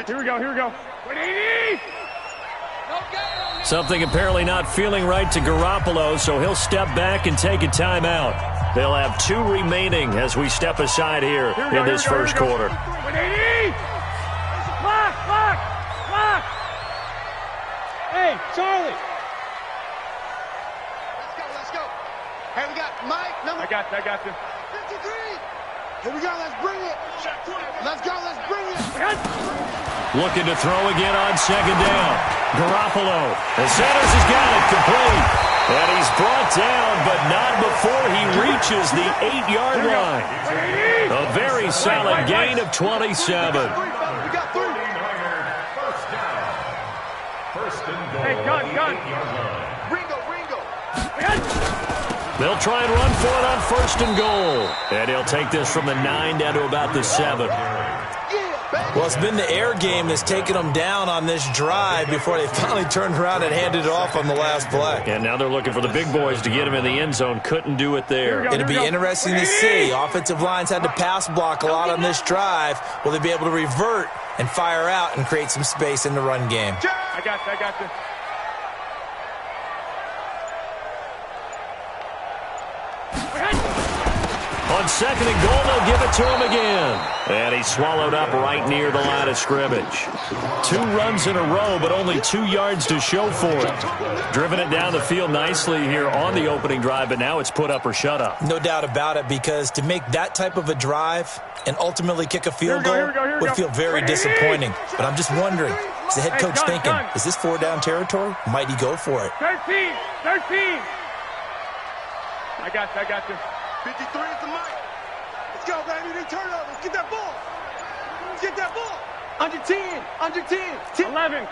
Here we go. 180! Something apparently not feeling right to Garoppolo, so he'll step back and take a timeout. They'll have 2 remaining as we step aside here in this first quarter. 180! Clock! Hey, Charlie! Let's go. Hey, we got Mike. Number. I got you. 53. Here we go. Let's bring it. Let's bring it. Looking to throw again on 2nd down. Garoppolo. The Sanders has got it complete. And he's brought down, but not before he reaches the 8-yard line. A very solid gain of 27. We got 3. First and goal. Hey, gun. Ringo. They'll try and run for it on 1st and goal. And he'll take this from the 9 down to about the 7. Well, it's been the air game that's taken them down on this drive before they finally turned around and handed it off on the last play. And now they're looking for the big boys to get him in the end zone. Couldn't do it there. It'll be interesting to see. Offensive lines had to pass block a lot on this drive. Will they be able to revert and fire out and create some space in the run game? I got you. On 2nd and goal, they'll give it to him again. And he's swallowed up right near the line of scrimmage. 2 runs in a row, but only 2 yards to show for it. Driven it down the field nicely here on the opening drive, but now it's put up or shut up. No doubt about it, because to make that type of a drive and ultimatly kick a field goal would feel very disappointing. But I'm just wondering, is the head coach thinking, is this 4-down territory? Might he go for it? 13! I got you. 53 is the Mike. Let's go, baby. They turn over. Let's get that ball. Under 10. 11.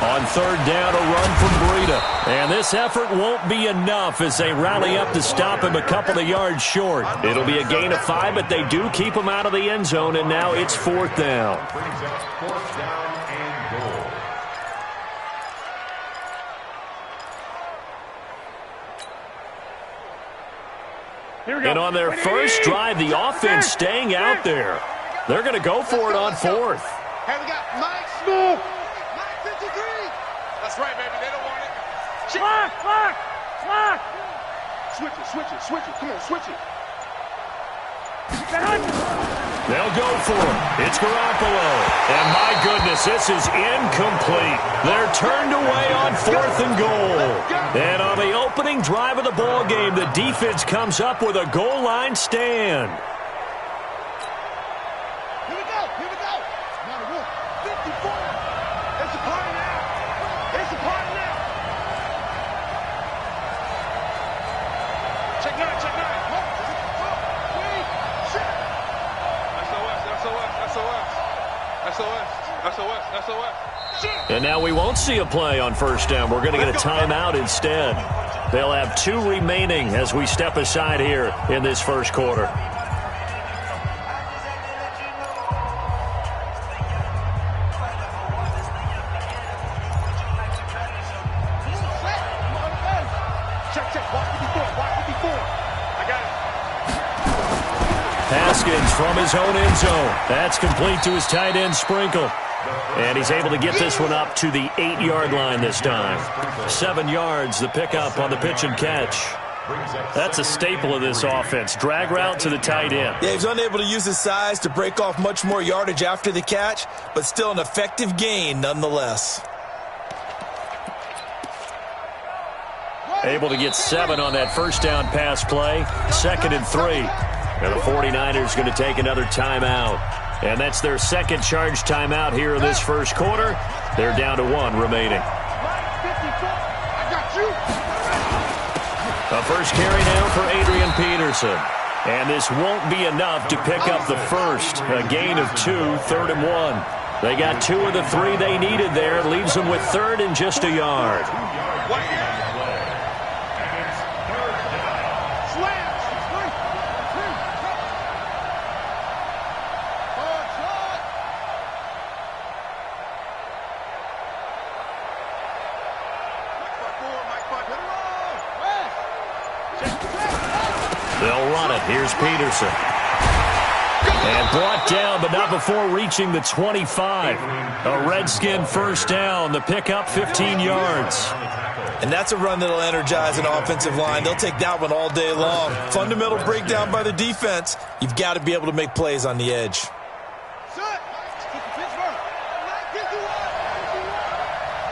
On 3rd down, a run from Breida. And this effort won't be enough as they rally up to stop him a couple of yards short. It'll be a gain of 5, but they do keep him out of the end zone, and now it's 4th down. Brings up 4th down and goal. Here we go. And on their first drive, the offense staying out there. They're going to go for it on 4th. Hey, we got Mike Smith. Mike 53. That's right, baby. They don't want it. Clock! Switch it. Come on, switch it. They'll go for it. It's Garoppolo. And my goodness, this is incomplete. They're turned away on 4th and goal. And on the opening drive of the ball game, the defense comes up with a goal line stand. Here we go. Not a wolf. 54. It's a party now. Check 9. SOS. And now we won't see a play on 1st down. We're going to get a timeout instead. They'll have 2 remaining as we step aside here in this first quarter. from his own end zone. That's complete to his tight end, Sprinkle. And he's able to get this one up to the 8-yard line this time. 7 yards, the pickup on the pitch and catch. That's a staple of this offense. Drag route to the tight end. Yeah, he's unable to use his size to break off much more yardage after the catch, but still an effective gain nonetheless. Able to get 7 on that first down pass play. 2nd and 3. And the 49ers going to take another timeout. And that's their second charge timeout here in this first quarter. They're down to 1 remaining. A first carry now for Adrian Peterson. And this won't be enough to pick up the first. A gain of 2, 3rd and 1. They got 2 of the 3 they needed there. Leaves them with 3rd and just a yard. They'll run it. Here's Peterson. And brought down, but not before reaching the 25. A Redskin first down. The pickup, 15 yards. And that's a run that'll energize an offensive line. They'll take that one all day long. Fundamental breakdown by the defense. You've got to be able to make plays on the edge.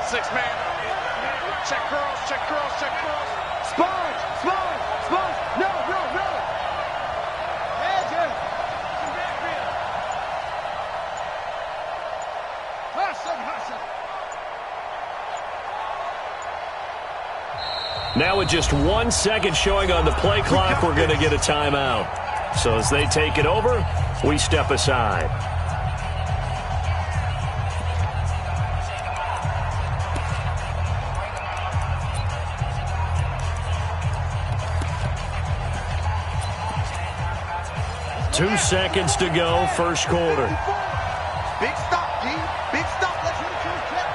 6-man. Check curls, check curls, check curls. Spine, spine, spine. No, no, no. Now with just 1 second showing on the play clock, we're going to get a timeout. So as they take it over, we step aside. Two seconds to go, first quarter. Big stop, D. Big stop. Let's hit it to the check.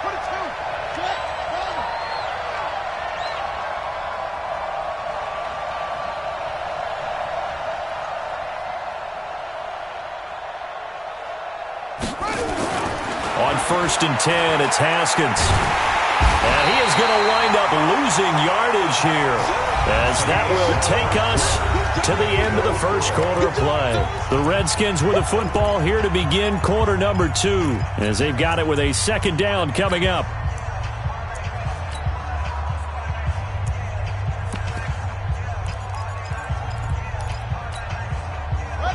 Put it to. Check. On 1st and 10, it's Haskins. And he is going to wind up losing yardage here, as that will take us to the end of the first quarter of play. The Redskins with a football here to begin quarter number 2, as they've got it with a 2nd down coming up.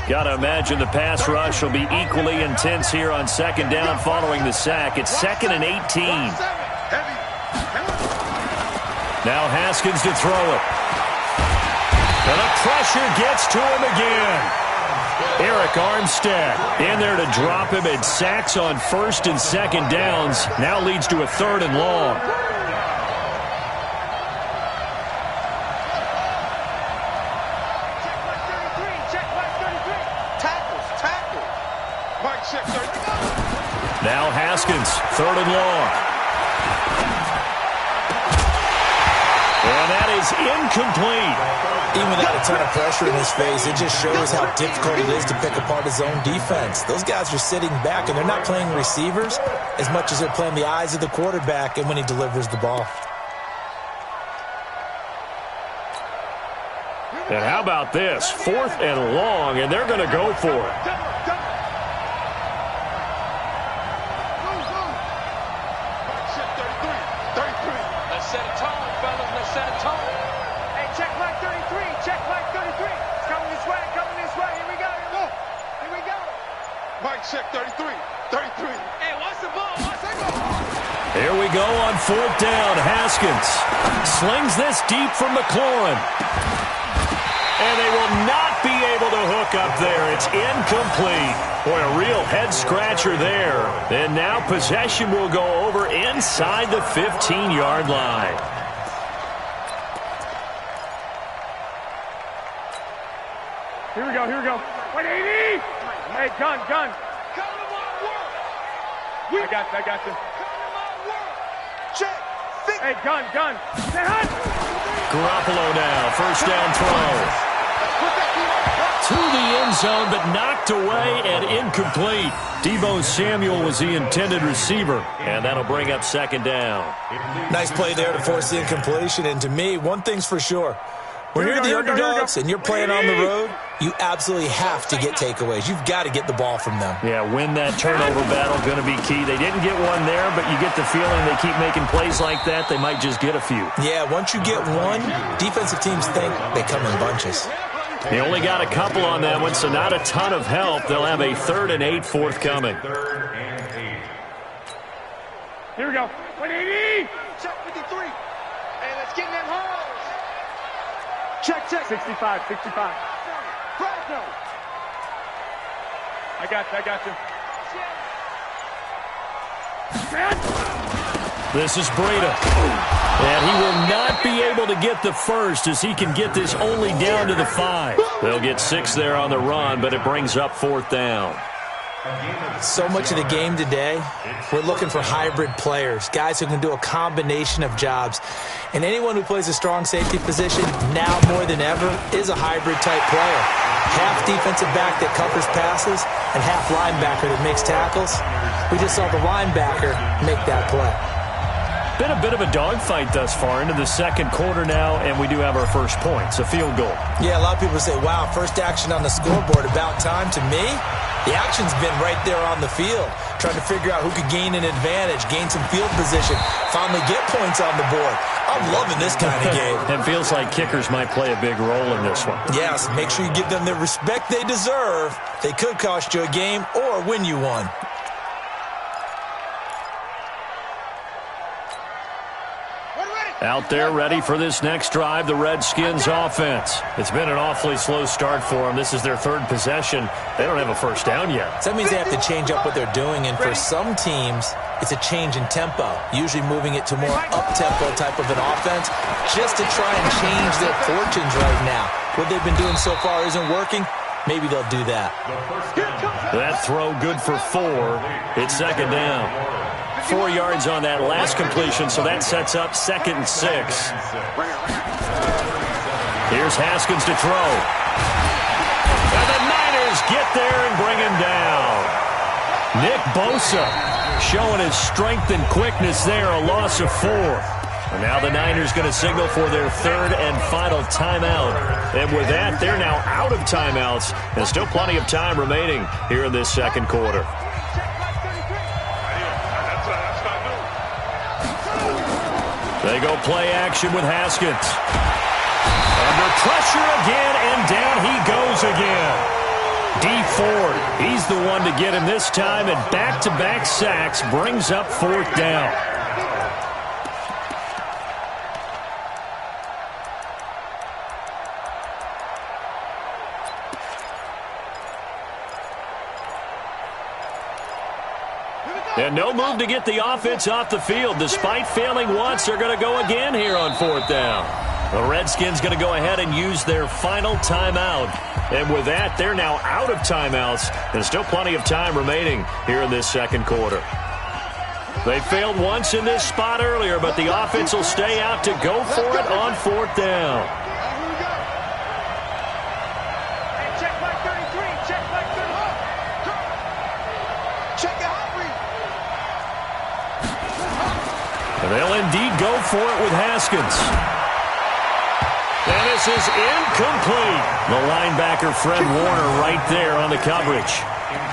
Got to imagine the pass rush will be equally intense here on 2nd down following the sack. It's 2nd and 18. Now Haskins to throw it. And the pressure gets to him again. Eric Armstead in there to drop him, and sacks on 1st and 2nd downs. Now leads to a 3rd and long. Now Haskins, 3rd and long. And that is incomplete. Even without a ton of pressure in his face, it just shows how difficult it is to pick apart his own defense. Those guys are sitting back, and they're not playing receivers as much as they're playing the eyes of the quarterback and when he delivers the ball. And how about this? 4th and long, and they're going to go for it. Let's set a tone, fellas. Let's set a tone. Hey, check Mike 33. Check Mike 33. It's coming this way. Coming this way. Here we go. Here we go. Mike, check 33. 33. Hey, what's the ball? What's the ball? Here we go on 4th down. Haskins slings this deep from McLaurin. And they will not be able to hook up there. It's incomplete. Boy, a real head-scratcher there. And now possession will go over inside the 15-yard line. Here we go. Here we go. 180. Hey, gun. Come to my work. I got you. Come to my work. Check. Hey, gun. Say hunt. Garoppolo now, first down throw. To the end zone, but knocked away and incomplete. Deebo Samuel was the intended receiver, and that'll bring up second down. Nice play there to force the incompletion, and to me, one thing's for sure. When you're the underdogs and you're playing on the road, you absolutely have to get takeaways. You've got to get the ball from them. Yeah, win that turnover battle, going to be key. They didn't get one there, but you get the feeling they keep making plays like that, they might just get a few. Yeah, once you get one, defensive teams think they come in bunches. They only got a couple on that one, so not a ton of help. They'll have a 3rd and 8 forthcoming. Here we go. 180. Check 53. Hey, let's get in them holes. Check. 65. Bravo. I got you. This is Breida. And he will not be able to get the first as he can get this only down to the 5. They'll get 6 there on the run, but it brings up 4th down. So much of the game today, we're looking for hybrid players, guys who can do a combination of jobs. And anyone who plays a strong safety position, now more than ever, is a hybrid-type player. Half defensive back that covers passes and half linebacker that makes tackles. We just saw the linebacker make that play. Been a bit of a dogfight thus far into the second quarter now, and we do have our first points, a field goal. Yeah, a lot of people say, wow, first action on the scoreboard, about time. To me, the action's been right there on the field, trying to figure out who could gain an advantage, gain some field position, finally get points on the board. I'm loving this kind of game. It feels like kickers might play a big role in this one. Yes, make sure you give them the respect they deserve. They could cost you a game or win you one. Out there ready for this next drive, the Redskins offense. It's been an awfully slow start for them. This is their 3rd possession. They don't have a first down yet. So that means they have to change up what they're doing, and for some teams, it's a change in tempo, usually moving it to more up-tempo type of an offense just to try and change their fortunes right now. What they've been doing so far isn't working. Maybe they'll do that. That throw good for 4. It's second down. 4 yards on that last completion, so that sets up 2nd and 6. Here's Haskins to throw. And the Niners get there and bring him down. Nick Bosa showing his strength and quickness there, a loss of 4. And now the Niners going to signal for their 3rd and final timeout. And with that, they're now out of timeouts. And still plenty of time remaining here in this second quarter. They go play action with Haskins. Under pressure again, and down he goes again. Dee Ford, he's the one to get him this time, and back-to-back sacks brings up 4th down. And no move to get the offense off the field. Despite failing once, they're going to go again here on 4th down. The Redskins going to go ahead and use their final timeout. And with that, they're now out of timeouts. And still plenty of time remaining here in this second quarter. They failed once in this spot earlier, but the offense will stay out to go for it on 4th down. Check back 33. Check back 34. Check it out. And they'll indeed go for it with Haskins. And this is incomplete. The linebacker, Fred Warner, right there on the coverage.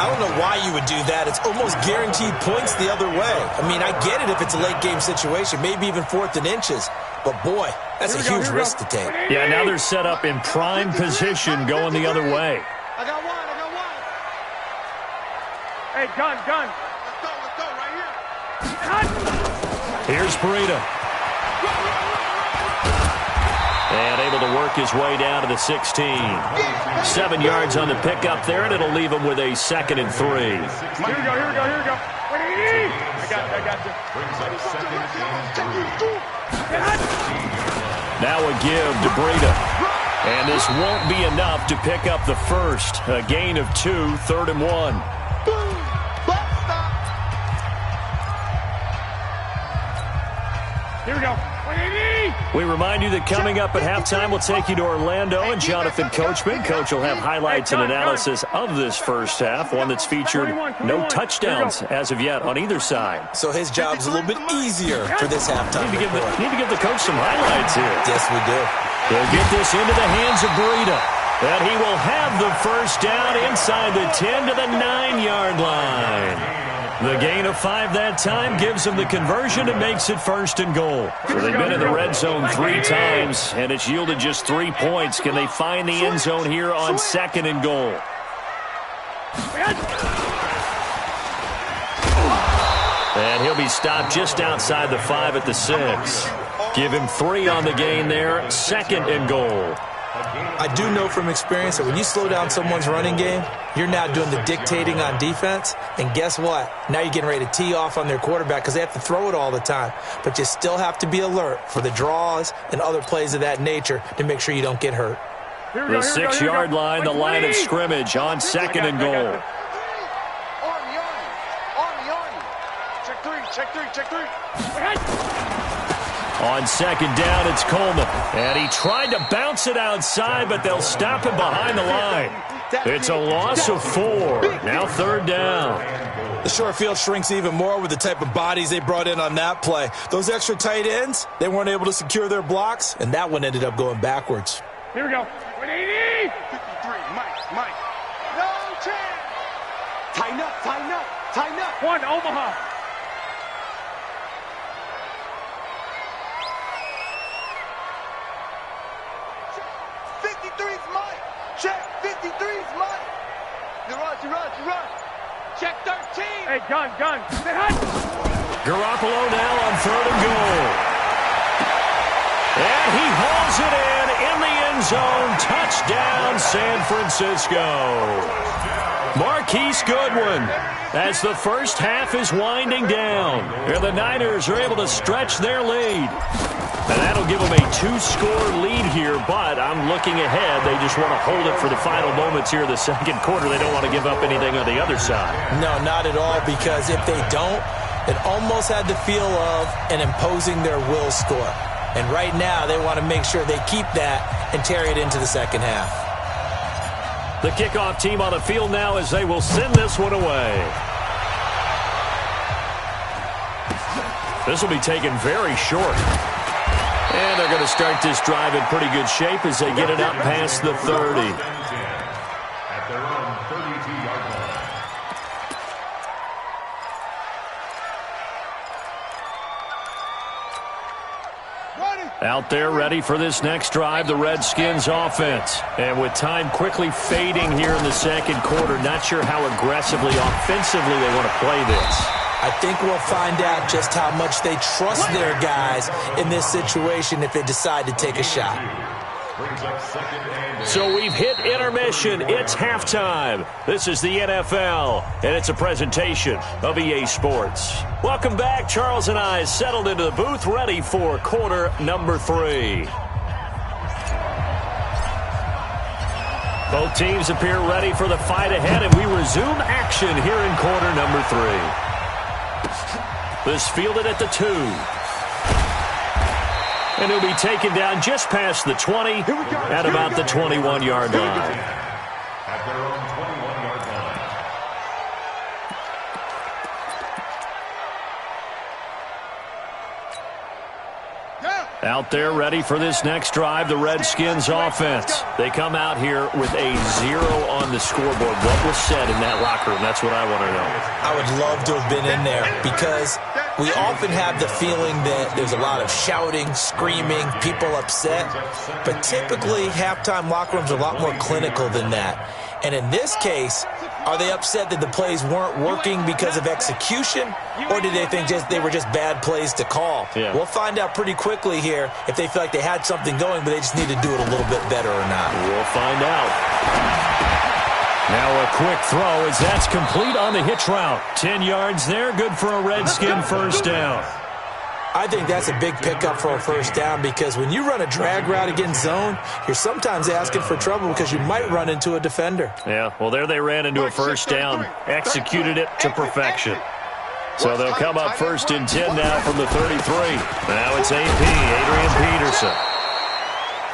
I don't know why you would do that. It's almost guaranteed points the other way. I mean, I get it if it's a late-game situation, maybe even 4th and inches. But, boy, that's a huge risk to take. Yeah, now they're set up in prime position going the other way. I got one. Hey, gun. Let's go, right here. Here's Breida. And able to work his way down to the 16. 7 yards on the pickup there, and it'll leave him with a 2nd and 3. Here we go. 180. I got you. Now a give to Breida. And this won't be enough to pick up the first. A gain of 2, 3rd and 1. Here we go. 180. We remind you that coming up at halftime, we'll take you to Orlando and Jonathan Coachman. Coach will have highlights and analysis of this first half, one that's featured no touchdowns as of yet on either side. So his job's a little bit easier for this halftime. Need to give the coach some highlights here. Yes, we do. They'll get this into the hands of Breida. And he will have the first down inside the 10 to the 9-yard line. The gain of 5 that time gives them the conversion and makes it 1st and goal. So they've been in the red zone 3 times, and it's yielded just 3 points. Can they find the end zone here on 2nd and goal? And he'll be stopped just outside the 5 at the 6. Give him 3 on the gain there, 2nd and goal. I do know from experience that when you slow down someone's running game, you're now doing the dictating on defense. And guess what? Now you're getting ready to tee off on their quarterback because they have to throw it all the time. But you still have to be alert for the draws and other plays of that nature to make sure you don't get hurt. The 6-yard line, the line of scrimmage on 2nd and goal. Check 3. On 2nd down, it's Coleman. And he tried to bounce it outside, but they'll stop him behind the line. It's a loss of 4. Now 3rd down. The short field shrinks even more with the type of bodies they brought in on that play. Those extra tight ends, they weren't able to secure their blocks, and that one ended up going backwards. Here we go. 180. 53, Mike. No chance. Tighten up. 1, Omaha. Check 53's Mike. You run. Check 13. Hey, gun. Garoppolo now on 3rd and goal. And he hauls it in the end zone. Touchdown, San Francisco. Marquise Goodwin, as the first half is winding down. And the Niners are able to stretch their lead. And that'll give them a 2-score lead here, but I'm looking ahead. They just want to hold it for the final moments here in the 2nd quarter. They don't want to give up anything on the other side. No, not at all, because if they don't, it almost had the feel of an imposing their will score. And right now, they want to make sure they keep that and carry it into the 2nd half. The kickoff team on the field now as they will send this one away. This will be taken very short. And they're going to start this drive in pretty good shape as they get it up past the 30. At their own 32-yard line. Out there ready for this next drive, the Redskins offense. And with time quickly fading here in the 2nd quarter, not sure how aggressively, offensively they want to play this. I think we'll find out just how much they trust their guys in this situation if they decide to take a shot. So we've hit intermission. It's halftime. This is the NFL, and it's a presentation of EA Sports. Welcome back. Charles and I settled into the booth, ready for quarter number 3. Both teams appear ready for the fight ahead, and we resume action here in quarter number 3. This fielded at the 2. And he'll be taken down just past the 20 at about the 21-yard line. At their own 21-yard line. Out there ready for this next drive, the Redskins offense. They come out here with a 0 on the scoreboard. What was said in that locker room? That's what I want to know. I would love to have been in there because we often have the feeling that there's a lot of shouting, screaming, people upset. But typically, halftime locker rooms are a lot more clinical than that. And in this case, are they upset that the plays weren't working because of execution? Or did they think they were just bad plays to call? Yeah. We'll find out pretty quickly here if they feel like they had something going, but they just need to do it a little bit better or not. We'll find out. Now a quick throw as that's complete on the hitch route. 10 yards there, good for a Redskin first down. I think that's a big pickup for a first down because when you run a drag route against zone, you're sometimes asking for trouble because you might run into a defender. Yeah, well, there they ran into a first down, executed it to perfection. So they'll come up 1st and 10 now from the 33. Now it's AP, Adrian Peterson.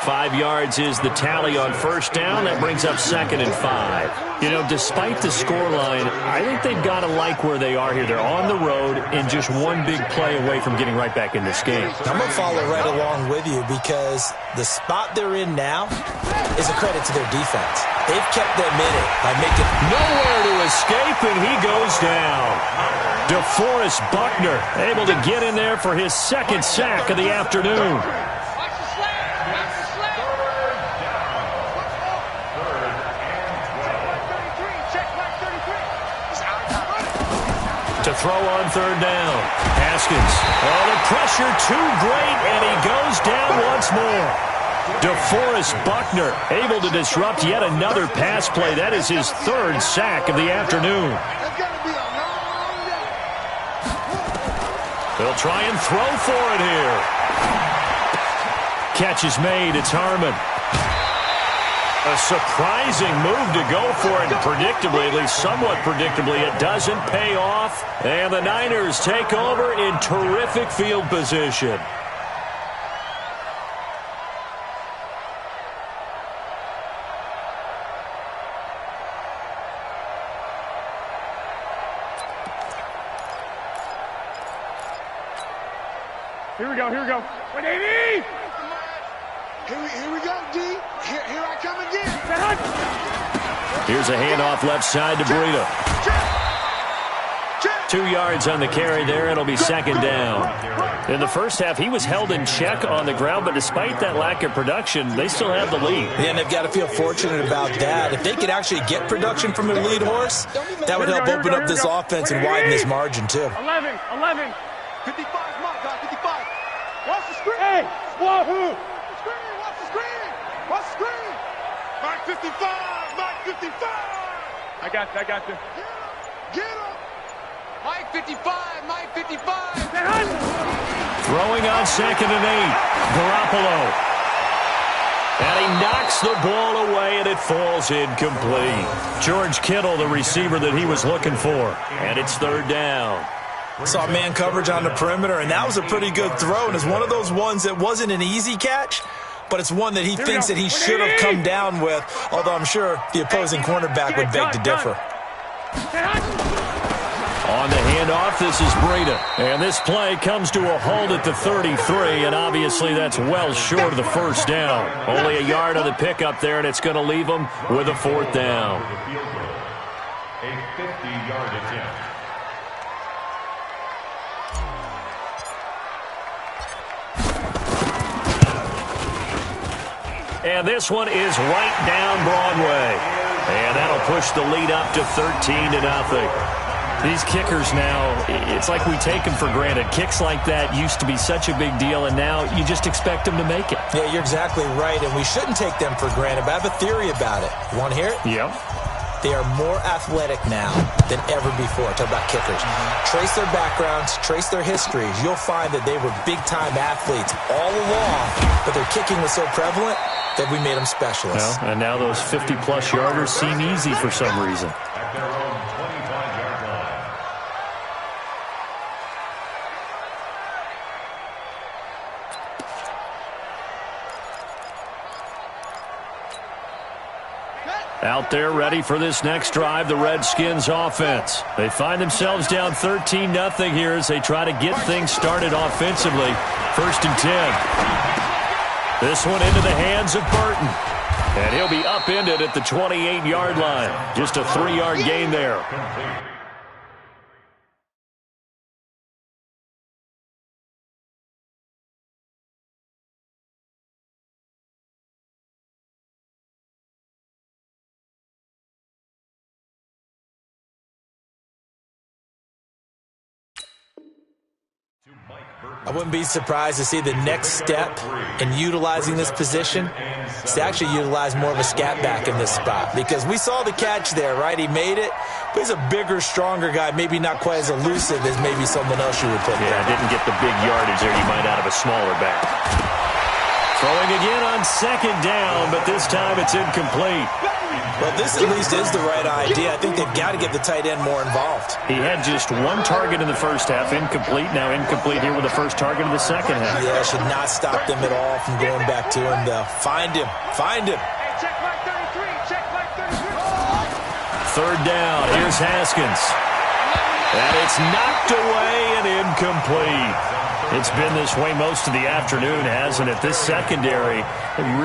5 yards is the tally on 1st down. That brings up 2nd and 5. You know, despite the scoreline, I think they've got to like where they are here. They're on the road and just one big play away from getting right back in this game. I'm going to follow right along with you because the spot they're in now is a credit to their defense. They've kept them in it by making nowhere to escape, and he goes down. DeForest Buckner able to get in there for his 2nd sack of the afternoon. To throw on 3rd down. Haskins. Oh, the pressure too great, and he goes down once more. DeForest Buckner able to disrupt yet another pass play. That is his 3rd sack of the afternoon. They'll try and throw for it here. Catch is made. It's Harmon. A surprising move to go for it, and predictably, at least somewhat predictably, it doesn't pay off. And the Niners take over in terrific field position. Here we go. 180! Here we go, D. Here I come again. Here's a handoff left side to Breida. 2 yards on the carry there. It'll be 2nd down. In the first half, he was held in check on the ground, but despite that lack of production, they still have the lead. Yeah, and they've got to feel fortunate about that. If they could actually get production from their lead horse, that would help open up this offense and widen this margin, too. 11. 55, mark, guys, 55. Watch the screen. Hey, wahoo. Watch the screen. Mike 55. I got you. Get him. Mike 55. Throwing on 2nd and 8. Garoppolo. And he knocks the ball away, and it falls incomplete. George Kittle, the receiver that he was looking for. And it's 3rd down. Saw man coverage on the perimeter, and that was a pretty good throw. And it's one of those ones that wasn't an easy catch, but it's one that he thinks that he should have come down with, although I'm sure the opposing cornerback would beg to differ. On the handoff, this is Breida. And this play comes to a halt at the 33, and obviously that's well short of the 1st down. Only a yard on the pickup there, and it's going to leave them with a 4th down. A 50-yard attempt. And this one is right down Broadway. And that'll push the lead up to 13-0. These kickers now, it's like we take them for granted. Kicks like that used to be such a big deal, and now you just expect them to make it. Yeah, you're exactly right, and we shouldn't take them for granted, but I have a theory about it. You want to hear it? Yep. They are more athletic now than ever before. Talk about kickers. Trace their backgrounds, trace their histories. You'll find that they were big-time athletes all along, but their kicking was so prevalent that we made them specialists. Well, and now those 50-plus yarders seem easy for some reason. At their own 25-yard line. Out there ready for this next drive, the Redskins offense. They find themselves down 13-0 here as they try to get things started offensively. 1st and 10. This one into the hands of Burton. And he'll be upended at the 28-yard line. Just a 3-yard gain there. I wouldn't be surprised to see the next step in utilizing this position is to actually utilize more of a scat back in this spot, because we saw the catch there, right? He made it, but he's a bigger, stronger guy, maybe not quite as elusive as maybe someone else you would put there. Yeah, didn't get the big yardage there you might out of a smaller back. Throwing again on 2nd down, but this time it's incomplete. Well, this at least is the right idea. I think they've got to get the tight end more involved. He had just one target in the first half, incomplete. Now incomplete here with the first target in the second half. Yeah, should not stop them at all from going back to him, though. Find him. Find him. Check like 33. Check like 33. Third down. Here's Haskins. And it's knocked away and incomplete. It's been this way most of the afternoon, hasn't it? This secondary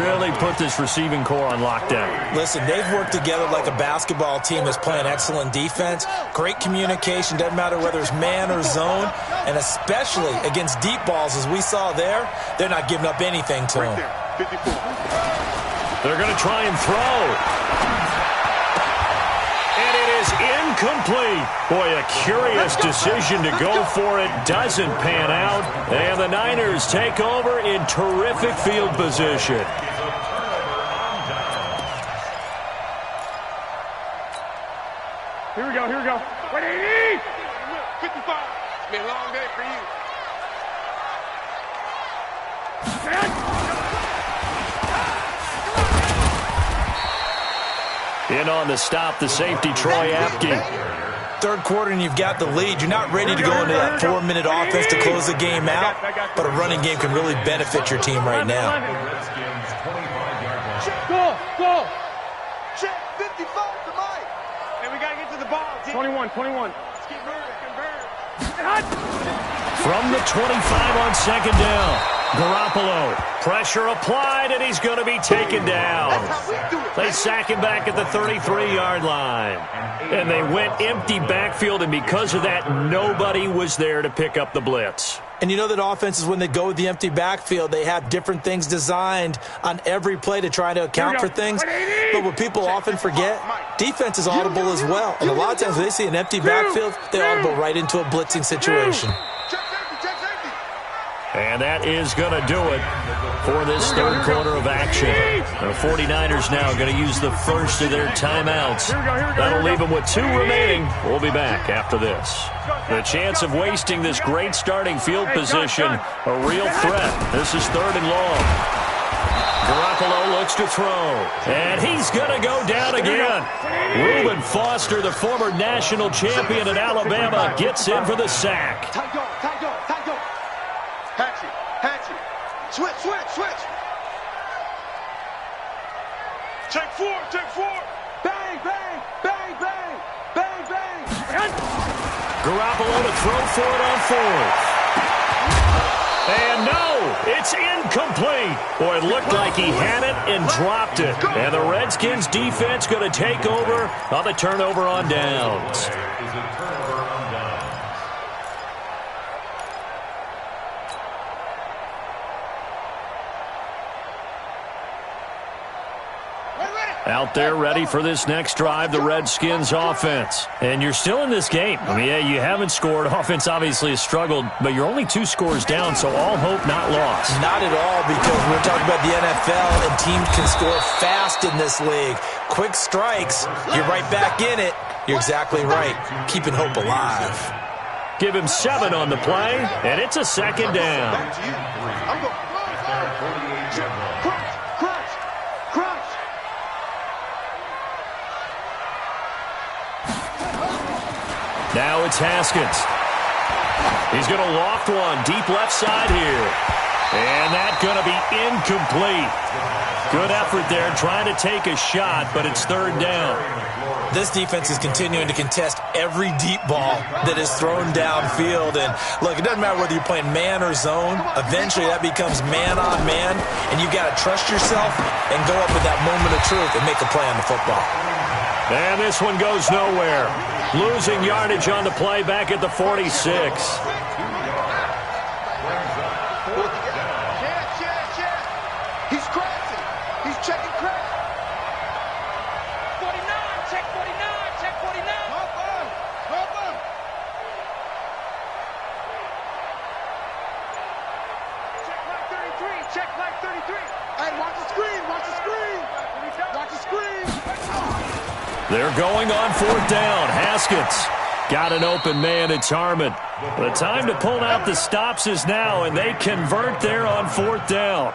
really put this receiving core on lockdown. Listen, they've worked together like a basketball team that's playing excellent defense. Great communication, doesn't matter whether it's man or zone. And especially against deep balls, as we saw there, they're not giving up anything to them. They're going to try and throw. Incomplete. Boy, a curious decision to go for it. Doesn't pan out. And the Niners take over in terrific field position. Here we go, here we go. 180! 55. It's been a long day for you. In on the stop, the safety, Troy Apke. Third quarter and you've got the lead. You're not ready to go into that 4-minute offense to close the game out, but a running game can really benefit your team right now. Go! Check 55 to Mike. And we got to get to the ball. 21. Let's keep moving. Convert. From the 25 on second down. Garoppolo, pressure applied, and he's going to be taken down. They sack him back at the 33-yard line. And they went empty backfield, and because of that, nobody was there to pick up the blitz. And you know that offenses, when they go with the empty backfield, they have different things designed on every play to try to account for things. But what people often forget, defense is audible as well. And a lot of times when they see an empty backfield, they audible right into a blitzing situation. And that is going to do it for this third quarter of action. The 49ers now going to use the first of their timeouts. That'll leave them with 2 remaining. We'll be back after this. The chance of wasting this great starting field position, a real threat. This is third and long. Garoppolo looks to throw. And he's going to go down again. Reuben Foster, the former national champion at Alabama, gets in for the sack. Switch. Check 4. Bang. Garoppolo to throw for it on 4th. And no, it's incomplete. Boy, it looked like he had it and dropped it. And the Redskins defense going to take over on the turnover on downs. Out there ready for this next drive, the Redskins offense. And you're still in this game. I mean, yeah, you haven't scored. Offense obviously has struggled, but you're only 2 scores down, so all hope not lost. Not at all, because we're talking about the NFL, and teams can score fast in this league. Quick strikes, you're right back in it. You're exactly right. Keeping hope alive. Give him 7 on the play, and it's a second down. Now it's Haskins. He's going to loft one deep left side here. And that's going to be incomplete. Good effort there trying to take a shot, but it's third down. This defense is continuing to contest every deep ball that is thrown downfield. And look, it doesn't matter whether you're playing man or zone. Eventually that becomes man on man, and you got to trust yourself and go up with that moment of truth and make a play on the football. And this one goes nowhere. Losing yardage on the play back at the 46. He's crashing. He's checking crash. 49. Check 49. Check 49. Hop on. Check like 33. Check like 33. Hey, watch the screen. Watch the screen. They're going on 4th down. Haskins got an open man. It's Harmon. The time to pull out the stops is now, and they convert there on 4th down.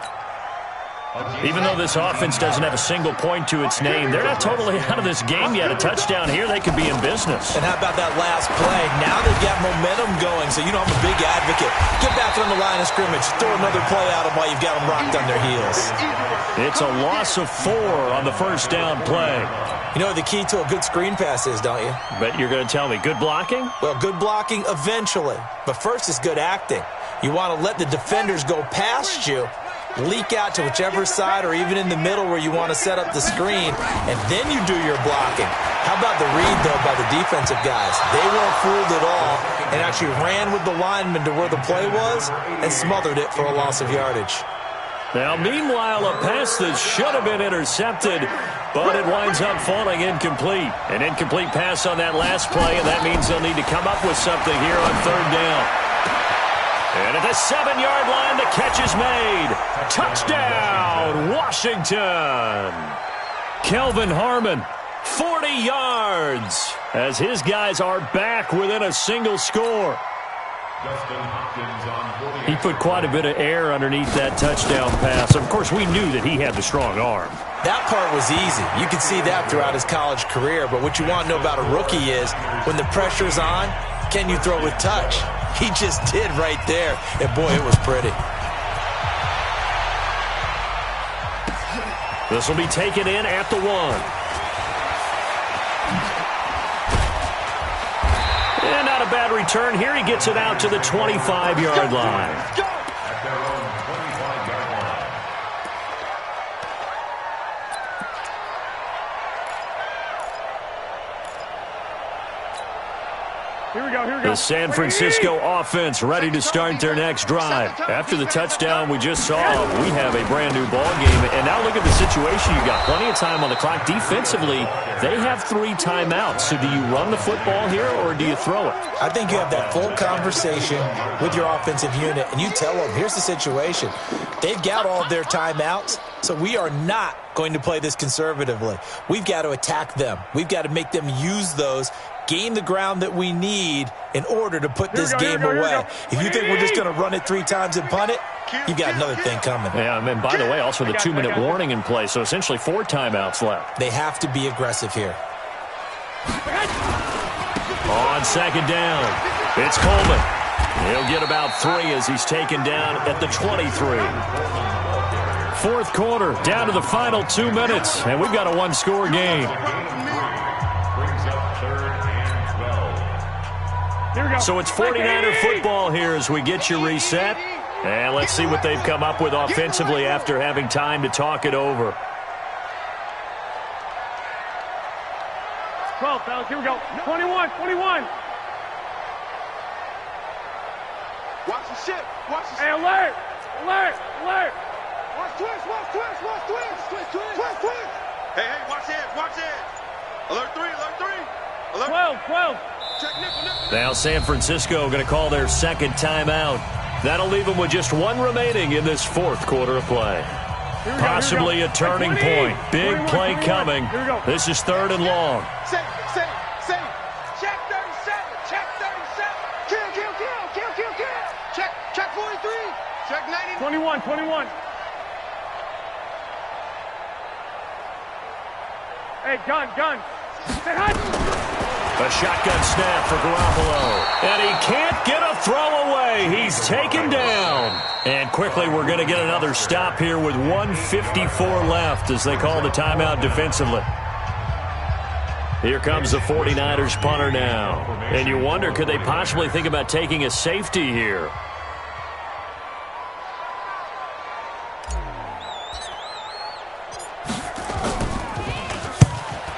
Even though this offense doesn't have a single point to its name, they're not totally out of this game yet. A touchdown here, they could be in business. And how about that last play? Now they've got momentum going, so you know I'm a big advocate. Get back on the line of scrimmage. Throw another play at them while you've got them rocked on their heels. It's a loss of 4 on the first down play. You know what the key to a good screen pass is, don't you? But you're going to tell me, good blocking? Well, good blocking eventually. But first is good acting. You want to let the defenders go past you, leak out to whichever side or even in the middle where you want to set up the screen, and then you do your blocking. How about the read, though, by the defensive guys? They weren't fooled at all and actually ran with the lineman to where the play was and smothered it for a loss of yardage. Now, meanwhile, a pass that should have been intercepted, but it winds up falling incomplete. An incomplete pass on that last play, and that means they'll need to come up with something here on third down. And at the 7-yard line, the catch is made. Touchdown, Washington. Kelvin Harmon, 40 yards, as his guys are back within a single score. He put quite a bit of air underneath that touchdown pass. Of course, we knew that he had the strong arm. That part was easy. You could see that throughout his college career. But what you want to know about a rookie is when the pressure's on, can you throw with touch? He just did right there. And, boy, it was pretty. This will be taken in at the 1. And not a bad return here. He gets it out to the 25-yard line. Here we go. The San Francisco offense ready to start their next drive. After the touchdown we just saw, we have a brand-new ball game. And now look at the situation. You got plenty of time on the clock. Defensively, they have 3 timeouts. So do you run the football here or do you throw it? I think you have that full conversation with your offensive unit, and you tell them, here's the situation. They've got all of their timeouts, so we are not going to play this conservatively. We've got to attack them. We've got to make them use those, gain the ground that we need in order to put this game away. If you think we're just going to run it 3 times and punt it, you've got another thing coming. Yeah, and by the way, also the 2-minute warning in play, so essentially 4 timeouts left. They have to be aggressive here. On second down, it's Coleman. He'll get about 3 as he's taken down at the 23. Fourth quarter, down to the final 2 minutes, and we've got a 1-score game. So it's 49er football here as we get you reset. And let's see what they've come up with offensively after having time to talk it over. 12, fellas, here we go. 21. Watch the ship. Watch the ship. Hey, alert. Watch twist. Hey, watch it. Alert 3. Alert. 12. Check nipple. Now San Francisco going to call their second timeout. That'll leave them with just 1 remaining in this fourth quarter of play. Possibly a turning point. Big play coming. This is 3rd and long. Say. Check 37. Kill. Check 43. Check 90. 21. Hey, gun. Say hi. A shotgun snap for Garoppolo. And he can't get a throw away. He's taken down. And quickly we're going to get another stop here with 1:54 left as they call the timeout defensively. Here comes the 49ers punter now. And you wonder, could they possibly think about taking a safety here?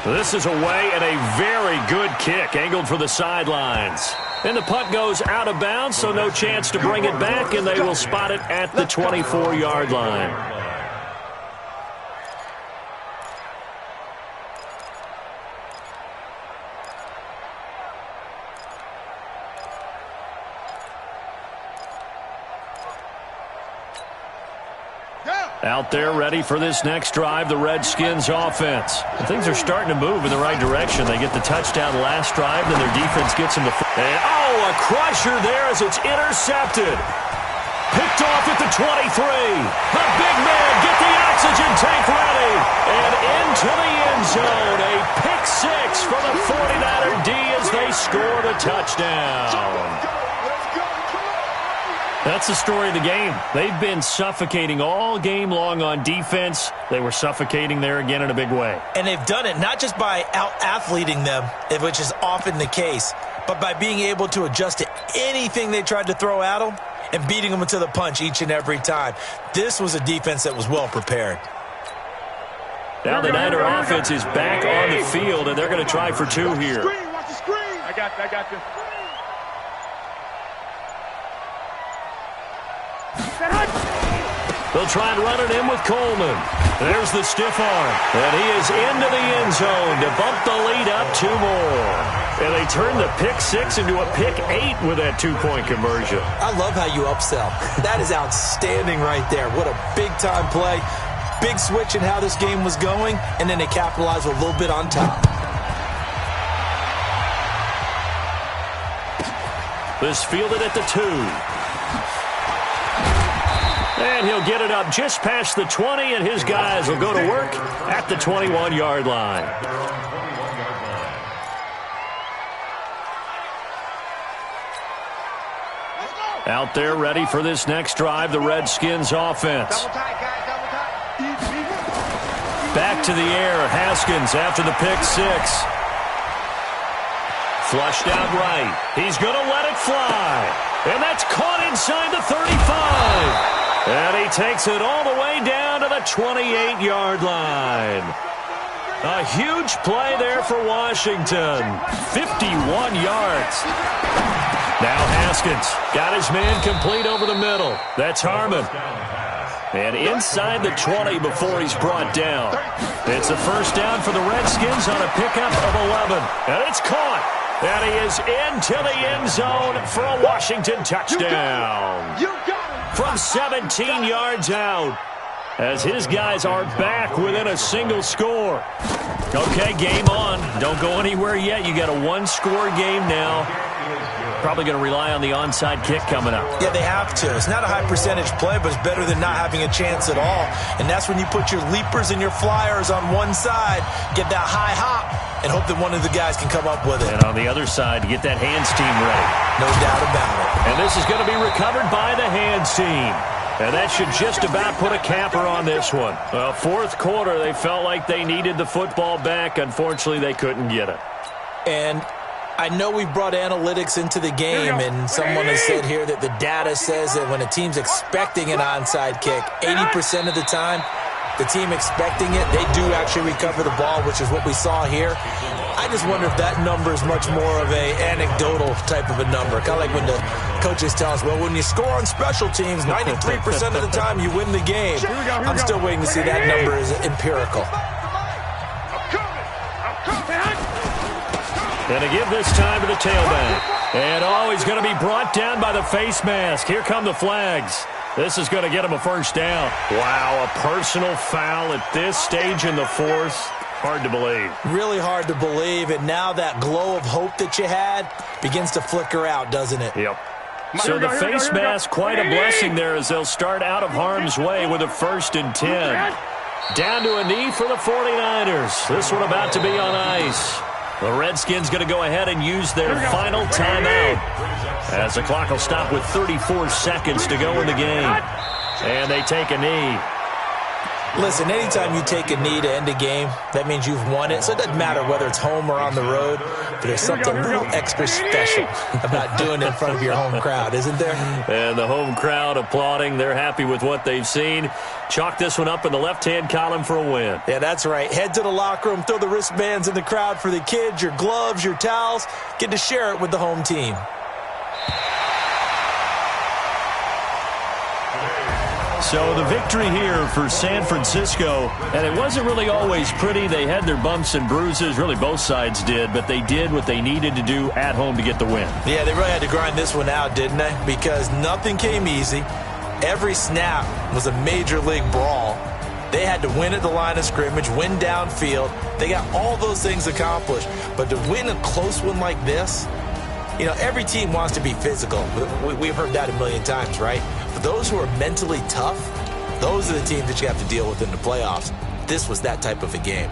This is away and a very good kick angled for the sidelines. And the punt goes out of bounds, so no chance to bring it back, and they will spot it at the 24-yard line. Out there ready for this next drive, the Redskins offense. And things are starting to move in the right direction. They get the touchdown last drive, then their defense gets them the... And, a crusher there as it's intercepted. Picked off at the 23. The big man get the oxygen tank ready. And into the end zone. A pick six for the 49er D as they score the touchdown. That's the story of the game. They've been suffocating all game long on defense. They were suffocating there again in a big way. And they've done it not just by out-athleting them, which is often the case, but by being able to adjust to anything they tried to throw at them and beating them to the punch each and every time. This was a defense that was well prepared. Now the Niner offense is back on the field, and they're going to try for two here. Watch the screen. I got you. They'll try and run it in with Coleman. There's the stiff arm. And he is into the end zone to bump the lead up 2 more. And they turn the pick six into a pick 8 with that 2-point conversion. I love how you upsell. That is outstanding right there. What a big-time play. Big switch in how this game was going, and then they capitalized with a little bit on top. This fielded at the 2. And he'll get it up just past the 20, and his guys will go to work at the 21-yard line. Out there ready for this next drive, the Redskins offense. Back to the air, Haskins after the pick six. Flushed out right. He's going to let it fly. And that's caught inside the 35. And he takes it all the way down to the 28-yard line. A huge play there for Washington. 51 yards. Now Haskins got his man complete over the middle. That's Harmon. And inside the 20 before he's brought down. It's a first down for the Redskins on a pickup of 11. And it's caught. And he is into the end zone for a Washington touchdown. From 17 yards out, as his guys are back within a single score. Okay, game on. Don't go anywhere yet. You got a one-score game now. Probably going to rely on the onside kick coming up. Yeah, they have to. It's not a high percentage play, but it's better than not having a chance at all. And that's when you put your leapers and your flyers on one side, get that high hop, and hope that one of the guys can come up with it. And on the other side, get that hands team ready. No doubt about it. And this is going to be recovered by the hands team. And that should just about put a capper on this one. Well, fourth quarter, they felt like they needed the football back. Unfortunately, they couldn't get it. And I know we brought analytics into the game, and someone has said here that the data says that when a team's expecting an onside kick, 80% of the time, the team expecting it, they do actually recover the ball, which is what we saw here. I just wonder if that number is much more of a anecdotal type of a number. Kind of like when the coaches tell us, well, when you score on special teams, 93% of the time you win the game. I'm still waiting to see that number is empirical. And to give this time to the tailback. And, he's going to be brought down by the face mask. Here come the flags. This is going to get him a first down. Wow, a personal foul at this stage in the fourth. Hard to believe. Really hard to believe, and now that glow of hope that you had begins to flicker out, doesn't it? Yep. So the face mask, quite a blessing there as they'll start out of harm's way with a 1st and 10. Down to a knee for the 49ers. This one about to be on ice. The Redskins going to go ahead and use their final timeout as the clock will stop with 34 seconds to go in the game. And they take a knee. Listen, anytime you take a knee to end a game, that means you've won it. So it doesn't matter whether it's home or on the road, but there's something a little extra special about doing it in front of your home crowd, isn't there? And the home crowd applauding. They're happy with what they've seen. Chalk this one up in the left-hand column for a win. Yeah, that's right. Head to the locker room, throw the wristbands in the crowd for the kids, your gloves, your towels. Get to share it with the home team. So the victory here for San Francisco, and it wasn't really always pretty. They had their bumps and bruises. Really, both sides did, but they did what they needed to do at home to get the win. Yeah, they really had to grind this one out, didn't they? Because nothing came easy. Every snap was a major league brawl. They had to win at the line of scrimmage, win downfield. They got all those things accomplished. But to win a close one like this, You know, every team wants to be physical. We've heard that a million times, right? But those who are mentally tough, those are the teams that you have to deal with in the playoffs. This was that type of a game.